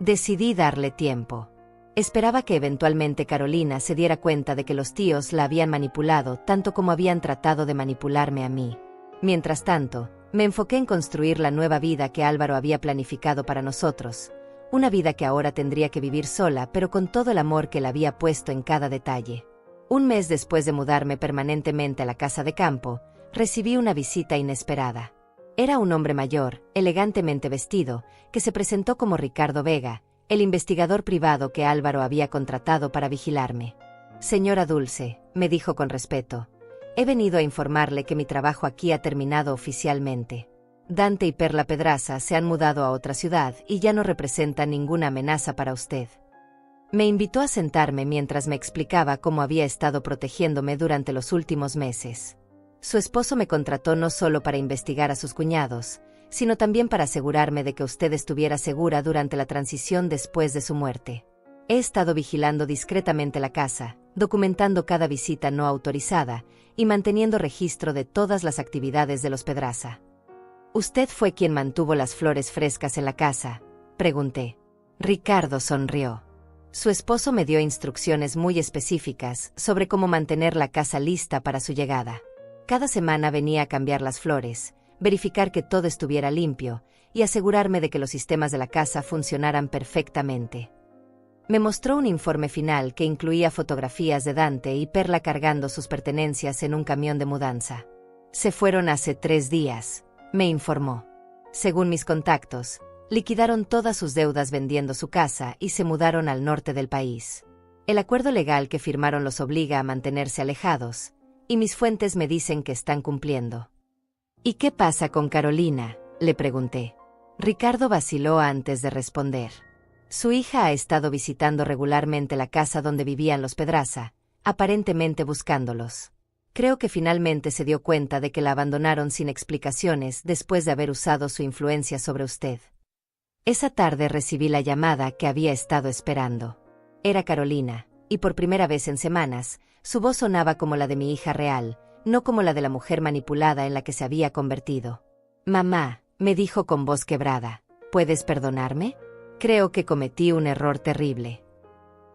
Decidí darle tiempo. Esperaba que eventualmente Carolina se diera cuenta de que los tíos la habían manipulado tanto como habían tratado de manipularme a mí. Mientras tanto, me enfoqué en construir la nueva vida que Álvaro había planificado para nosotros, una vida que ahora tendría que vivir sola pero con todo el amor que le había puesto en cada detalle. Un mes después de mudarme permanentemente a la casa de campo, recibí una visita inesperada. Era un hombre mayor, elegantemente vestido, que se presentó como Ricardo Vega, el investigador privado que Álvaro había contratado para vigilarme. Señora Dulce, me dijo con respeto, he venido a informarle que mi trabajo aquí ha terminado oficialmente. Dante y Perla Pedraza se han mudado a otra ciudad y ya no representan ninguna amenaza para usted. Me invitó a sentarme mientras me explicaba cómo había estado protegiéndome durante los últimos meses. Su esposo me contrató no solo para investigar a sus cuñados, sino también para asegurarme de que usted estuviera segura durante la transición después de su muerte. He estado vigilando discretamente la casa, documentando cada visita no autorizada y manteniendo registro de todas las actividades de los Pedraza. ¿Usted fue quien mantuvo las flores frescas en la casa?, pregunté. Ricardo sonrió. Su esposo me dio instrucciones muy específicas sobre cómo mantener la casa lista para su llegada. Cada semana venía a cambiar las flores, verificar que todo estuviera limpio y asegurarme de que los sistemas de la casa funcionaran perfectamente. Me mostró un informe final que incluía fotografías de Dante y Perla cargando sus pertenencias en un camión de mudanza. Se fueron hace 3 días, me informó. Según mis contactos, liquidaron todas sus deudas vendiendo su casa y se mudaron al norte del país. El acuerdo legal que firmaron los obliga a mantenerse alejados, y mis fuentes me dicen que están cumpliendo. ¿Y qué pasa con Carolina?, le pregunté. Ricardo vaciló antes de responder. Su hija ha estado visitando regularmente la casa donde vivían los Pedraza, aparentemente buscándolos. Creo que finalmente se dio cuenta de que la abandonaron sin explicaciones después de haber usado su influencia sobre usted. Esa tarde recibí la llamada que había estado esperando. Era Carolina, y por primera vez en semanas, su voz sonaba como la de mi hija real, no como la de la mujer manipulada en la que se había convertido. Mamá, me dijo con voz quebrada, ¿puedes perdonarme? Creo que cometí un error terrible.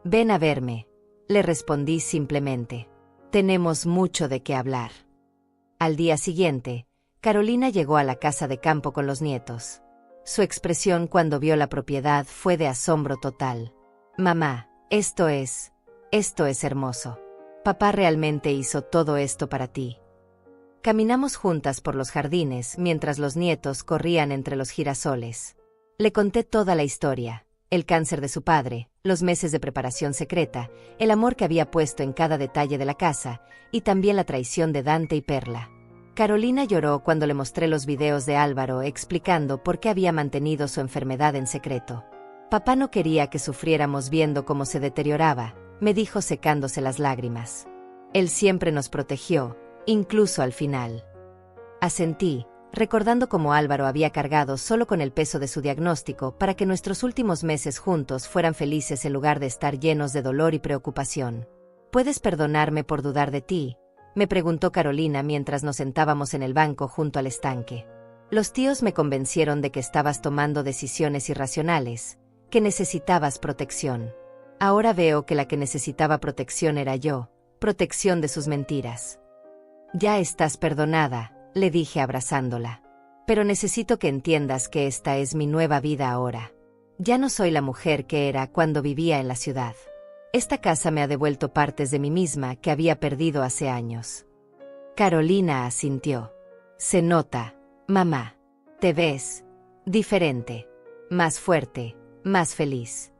Ven a verme, le respondí simplemente. Tenemos mucho de qué hablar. Al día siguiente, Carolina llegó a la casa de campo con los nietos. Su expresión cuando vio la propiedad fue de asombro total. Mamá, esto es hermoso. Papá realmente hizo todo esto para ti. Caminamos juntas por los jardines mientras los nietos corrían entre los girasoles. Le conté toda la historia, el cáncer de su padre, los meses de preparación secreta, el amor que había puesto en cada detalle de la casa, y también la traición de Dante y Perla. Carolina lloró cuando le mostré los videos de Álvaro explicando por qué había mantenido su enfermedad en secreto. Papá no quería que sufriéramos viendo cómo se deterioraba, me dijo secándose las lágrimas. Él siempre nos protegió, incluso al final. Asentí, recordando cómo Álvaro había cargado solo con el peso de su diagnóstico para que nuestros últimos meses juntos fueran felices en lugar de estar llenos de dolor y preocupación. ¿Puedes perdonarme por dudar de ti?, me preguntó Carolina mientras nos sentábamos en el banco junto al estanque. Los tíos me convencieron de que estabas tomando decisiones irracionales, que necesitabas protección. Ahora veo que la que necesitaba protección era yo, protección de sus mentiras. Ya estás perdonada, le dije abrazándola. Pero necesito que entiendas que esta es mi nueva vida ahora. Ya no soy la mujer que era cuando vivía en la ciudad. Esta casa me ha devuelto partes de mí misma que había perdido hace años. Carolina asintió. Se nota, mamá. Te ves diferente, más fuerte, más feliz.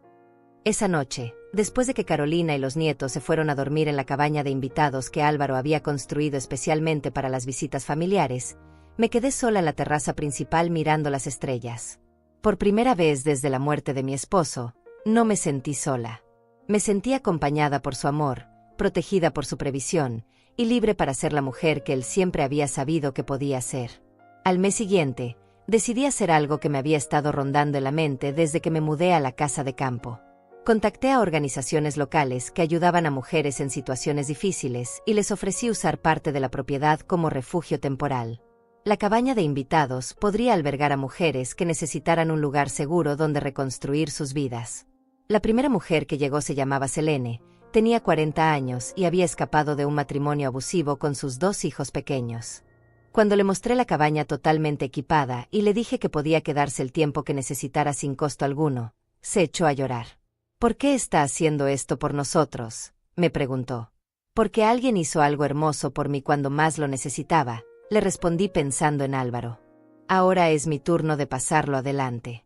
Esa noche, después de que Carolina y los nietos se fueron a dormir en la cabaña de invitados que Álvaro había construido especialmente para las visitas familiares, me quedé sola en la terraza principal mirando las estrellas. Por primera vez desde la muerte de mi esposo, no me sentí sola. Me sentí acompañada por su amor, protegida por su previsión, y libre para ser la mujer que él siempre había sabido que podía ser. Al mes siguiente, decidí hacer algo que me había estado rondando en la mente desde que me mudé a la casa de campo. Contacté a organizaciones locales que ayudaban a mujeres en situaciones difíciles y les ofrecí usar parte de la propiedad como refugio temporal. La cabaña de invitados podría albergar a mujeres que necesitaran un lugar seguro donde reconstruir sus vidas. La primera mujer que llegó se llamaba Selene, tenía 40 años y había escapado de un matrimonio abusivo con sus 2 hijos pequeños. Cuando le mostré la cabaña totalmente equipada y le dije que podía quedarse el tiempo que necesitara sin costo alguno, se echó a llorar. ¿Por qué está haciendo esto por nosotros?, me preguntó. Porque alguien hizo algo hermoso por mí cuando más lo necesitaba, le respondí pensando en Álvaro. Ahora es mi turno de pasarlo adelante.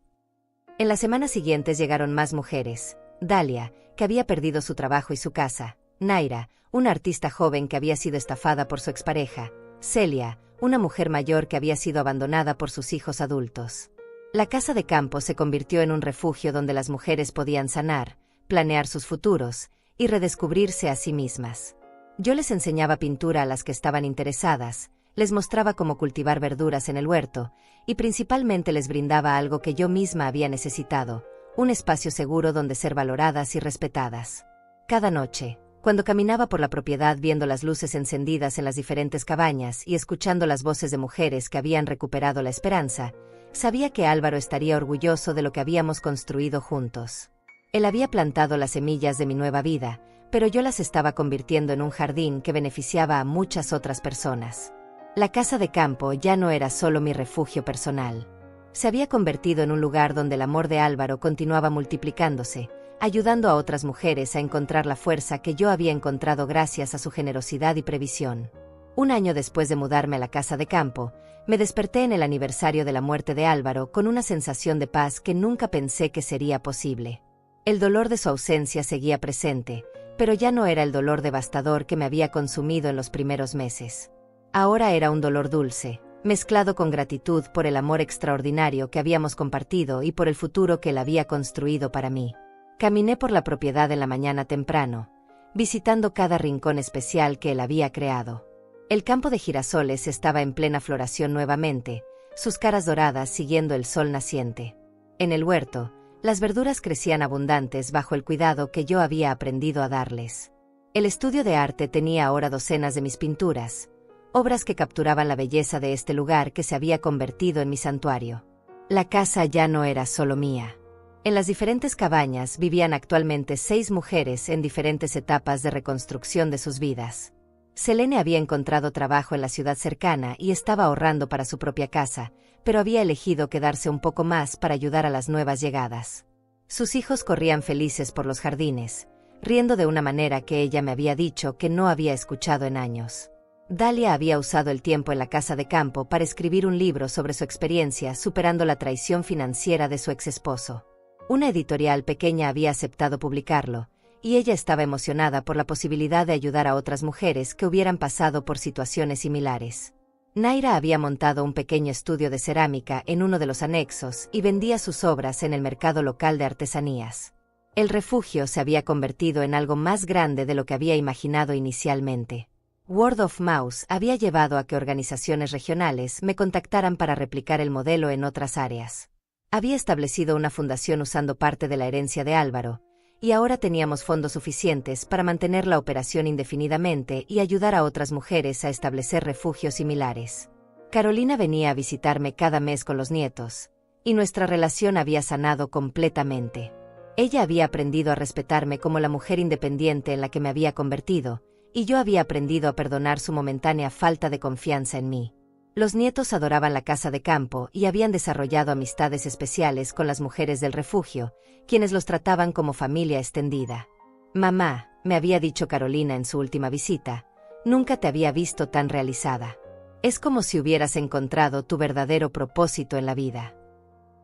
En las semanas siguientes llegaron más mujeres: Dalia, que había perdido su trabajo y su casa; Naira, una artista joven que había sido estafada por su expareja; Celia, una mujer mayor que había sido abandonada por sus hijos adultos. La casa de campo se convirtió en un refugio donde las mujeres podían sanar, planear sus futuros y redescubrirse a sí mismas. Yo les enseñaba pintura a las que estaban interesadas, les mostraba cómo cultivar verduras en el huerto, y principalmente les brindaba algo que yo misma había necesitado: un espacio seguro donde ser valoradas y respetadas. Cada noche, cuando caminaba por la propiedad viendo las luces encendidas en las diferentes cabañas y escuchando las voces de mujeres que habían recuperado la esperanza, sabía que Álvaro estaría orgulloso de lo que habíamos construido juntos. Él había plantado las semillas de mi nueva vida, pero yo las estaba convirtiendo en un jardín que beneficiaba a muchas otras personas. La casa de campo ya no era solo mi refugio personal. Se había convertido en un lugar donde el amor de Álvaro continuaba multiplicándose, ayudando a otras mujeres a encontrar la fuerza que yo había encontrado gracias a su generosidad y previsión. Un año después de mudarme a la casa de campo, me desperté en el aniversario de la muerte de Álvaro con una sensación de paz que nunca pensé que sería posible. El dolor de su ausencia seguía presente, pero ya no era el dolor devastador que me había consumido en los primeros meses. Ahora era un dolor dulce, mezclado con gratitud por el amor extraordinario que habíamos compartido y por el futuro que él había construido para mí. Caminé por la propiedad en la mañana temprano, visitando cada rincón especial que él había creado. El campo de girasoles estaba en plena floración nuevamente, sus caras doradas siguiendo el sol naciente. En el huerto, las verduras crecían abundantes bajo el cuidado que yo había aprendido a darles. El estudio de arte tenía ahora docenas de mis pinturas, obras que capturaban la belleza de este lugar que se había convertido en mi santuario. La casa ya no era solo mía. En las diferentes cabañas vivían actualmente 6 mujeres en diferentes etapas de reconstrucción de sus vidas. Selene había encontrado trabajo en la ciudad cercana y estaba ahorrando para su propia casa, pero había elegido quedarse un poco más para ayudar a las nuevas llegadas. Sus hijos corrían felices por los jardines, riendo de una manera que ella me había dicho que no había escuchado en años. Dalia había usado el tiempo en la casa de campo para escribir un libro sobre su experiencia superando la traición financiera de su exesposo. Una editorial pequeña había aceptado publicarlo, y ella estaba emocionada por la posibilidad de ayudar a otras mujeres que hubieran pasado por situaciones similares. Naira había montado un pequeño estudio de cerámica en uno de los anexos y vendía sus obras en el mercado local de artesanías. El refugio se había convertido en algo más grande de lo que había imaginado inicialmente. Word of Mouth había llevado a que organizaciones regionales me contactaran para replicar el modelo en otras áreas. Había establecido una fundación usando parte de la herencia de Álvaro, y ahora teníamos fondos suficientes para mantener la operación indefinidamente y ayudar a otras mujeres a establecer refugios similares. Carolina venía a visitarme cada mes con los nietos, y nuestra relación había sanado completamente. Ella había aprendido a respetarme como la mujer independiente en la que me había convertido, y yo había aprendido a perdonar su momentánea falta de confianza en mí. Los nietos adoraban la casa de campo y habían desarrollado amistades especiales con las mujeres del refugio, quienes los trataban como familia extendida. «Mamá», me había dicho Carolina en su última visita, «nunca te había visto tan realizada. Es como si hubieras encontrado tu verdadero propósito en la vida».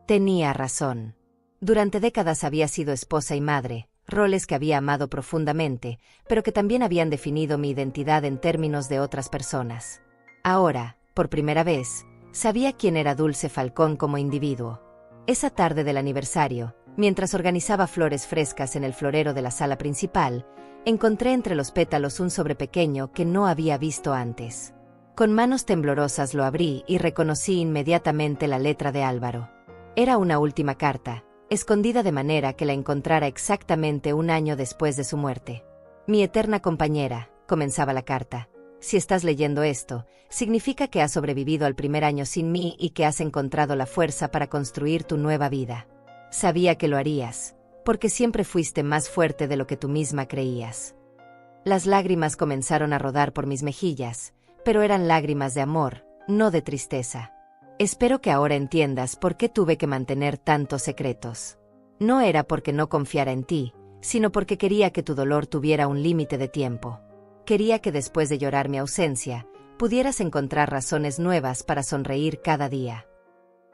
Tenía razón. Durante décadas había sido esposa y madre, roles que había amado profundamente, pero que también habían definido mi identidad en términos de otras personas. Ahora, por primera vez, sabía quién era Dulce Falcón como individuo. Esa tarde del aniversario, mientras organizaba flores frescas en el florero de la sala principal, encontré entre los pétalos un sobre pequeño que no había visto antes. Con manos temblorosas lo abrí y reconocí inmediatamente la letra de Álvaro. Era una última carta, escondida de manera que la encontrara exactamente un año después de su muerte. «Mi eterna compañera», comenzaba la carta, «si estás leyendo esto, significa que has sobrevivido al primer año sin mí y que has encontrado la fuerza para construir tu nueva vida. Sabía que lo harías, porque siempre fuiste más fuerte de lo que tú misma creías». Las lágrimas comenzaron a rodar por mis mejillas, pero eran lágrimas de amor, no de tristeza. «Espero que ahora entiendas por qué tuve que mantener tantos secretos. No era porque no confiara en ti, sino porque quería que tu dolor tuviera un límite de tiempo. Quería que después de llorar mi ausencia, pudieras encontrar razones nuevas para sonreír cada día».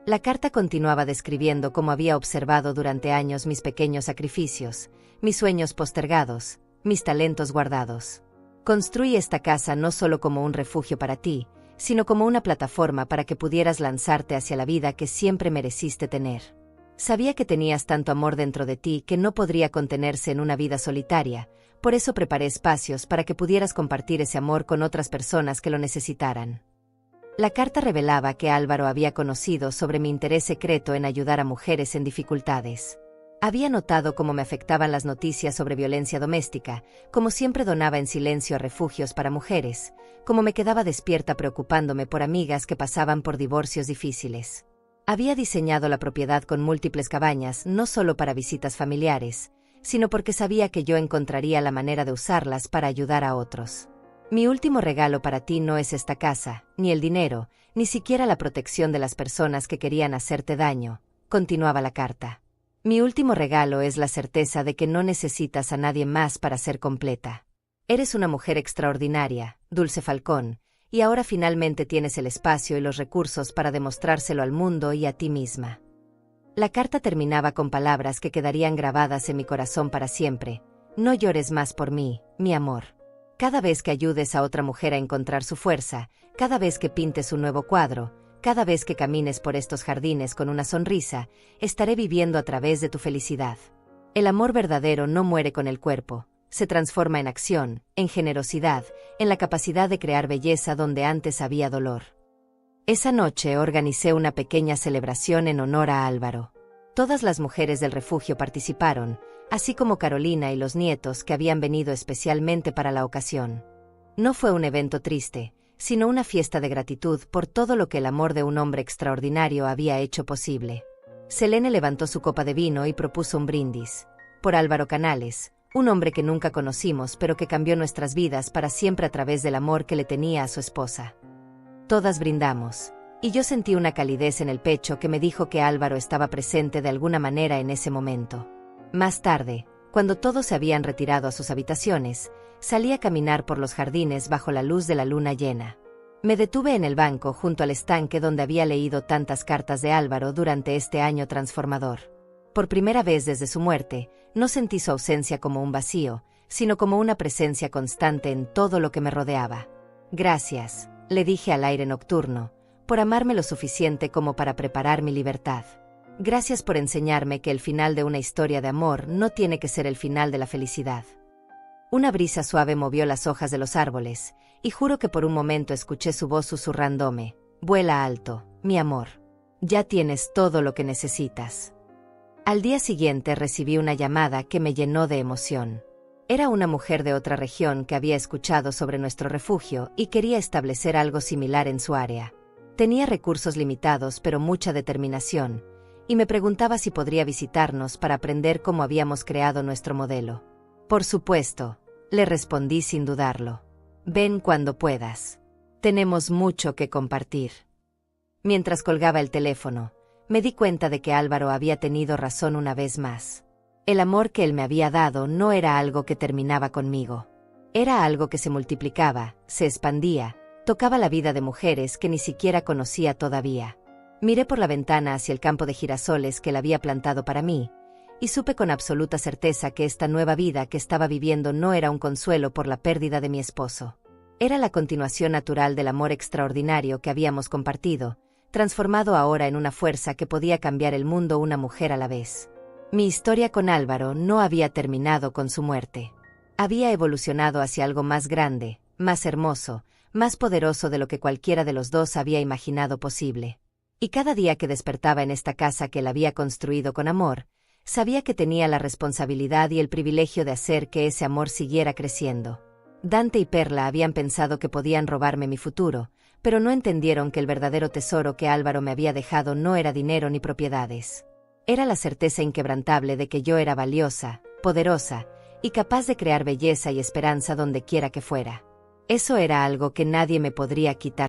La carta continuaba describiendo cómo había observado durante años mis pequeños sacrificios, mis sueños postergados, mis talentos guardados. «Construí esta casa no solo como un refugio para ti, sino como una plataforma para que pudieras lanzarte hacia la vida que siempre mereciste tener. Sabía que tenías tanto amor dentro de ti que no podría contenerse en una vida solitaria, por eso preparé espacios para que pudieras compartir ese amor con otras personas que lo necesitaran». La carta revelaba que Álvaro había conocido sobre mi interés secreto en ayudar a mujeres en dificultades. Había notado cómo me afectaban las noticias sobre violencia doméstica, cómo siempre donaba en silencio a refugios para mujeres, cómo me quedaba despierta preocupándome por amigas que pasaban por divorcios difíciles. Había diseñado la propiedad con múltiples cabañas no solo para visitas familiares, sino porque sabía que yo encontraría la manera de usarlas para ayudar a otros. «Mi último regalo para ti no es esta casa, ni el dinero, ni siquiera la protección de las personas que querían hacerte daño», continuaba la carta. «Mi último regalo es la certeza de que no necesitas a nadie más para ser completa. Eres una mujer extraordinaria, Dulce Falcón, y ahora finalmente tienes el espacio y los recursos para demostrárselo al mundo y a ti misma». La carta terminaba con palabras que quedarían grabadas en mi corazón para siempre. «No llores más por mí, mi amor. Cada vez que ayudes a otra mujer a encontrar su fuerza, cada vez que pintes un nuevo cuadro, cada vez que camines por estos jardines con una sonrisa, estaré viviendo a través de tu felicidad. El amor verdadero no muere con el cuerpo, se transforma en acción, en generosidad, en la capacidad de crear belleza donde antes había dolor». Esa noche organicé una pequeña celebración en honor a Álvaro. Todas las mujeres del refugio participaron, así como Carolina y los nietos que habían venido especialmente para la ocasión. No fue un evento triste, sino una fiesta de gratitud por todo lo que el amor de un hombre extraordinario había hecho posible. Selene levantó su copa de vino y propuso un brindis. «Por Álvaro Canales, un hombre que nunca conocimos pero que cambió nuestras vidas para siempre a través del amor que le tenía a su esposa. Todas brindamos, y yo sentí una calidez en el pecho que me dijo que Álvaro estaba presente de alguna manera en ese momento. Más tarde, cuando todos se habían retirado a sus habitaciones, salí a caminar por los jardines bajo la luz de la luna llena. Me detuve en el banco junto al estanque donde había leído tantas cartas de Álvaro durante este año transformador. Por primera vez desde su muerte, no sentí su ausencia como un vacío, sino como una presencia constante en todo lo que me rodeaba. Gracias, le dije al aire nocturno, por amarme lo suficiente como para preparar mi libertad. Gracias por enseñarme que el final de una historia de amor no tiene que ser el final de la felicidad. Una brisa suave movió las hojas de los árboles, y juro que por un momento escuché su voz susurrándome: «Vuela alto, mi amor. Ya tienes todo lo que necesitas». Al día siguiente recibí una llamada que me llenó de emoción. Era una mujer de otra región que había escuchado sobre nuestro refugio y quería establecer algo similar en su área. Tenía recursos limitados pero mucha determinación, y me preguntaba si podría visitarnos para aprender cómo habíamos creado nuestro modelo. «Por supuesto», le respondí sin dudarlo. «Ven cuando puedas. Tenemos mucho que compartir». Mientras colgaba el teléfono, me di cuenta de que Álvaro había tenido razón una vez más. El amor que él me había dado no era algo que terminaba conmigo. Era algo que se multiplicaba, se expandía, tocaba la vida de mujeres que ni siquiera conocía todavía. Miré por la ventana hacia el campo de girasoles que él había plantado para mí, y supe con absoluta certeza que esta nueva vida que estaba viviendo no era un consuelo por la pérdida de mi esposo. Era la continuación natural del amor extraordinario que habíamos compartido, transformado ahora en una fuerza que podía cambiar el mundo una mujer a la vez. Mi historia con Álvaro no había terminado con su muerte. Había evolucionado hacia algo más grande, más hermoso, más poderoso de lo que cualquiera de los dos había imaginado posible. Y cada día que despertaba en esta casa que él había construido con amor, sabía que tenía la responsabilidad y el privilegio de hacer que ese amor siguiera creciendo. Dante y Perla habían pensado que podían robarme mi futuro, pero no entendieron que el verdadero tesoro que Álvaro me había dejado no era dinero ni propiedades. Era la certeza inquebrantable de que yo era valiosa, poderosa, y capaz de crear belleza y esperanza donde quiera que fuera. Eso era algo que nadie me podría quitar.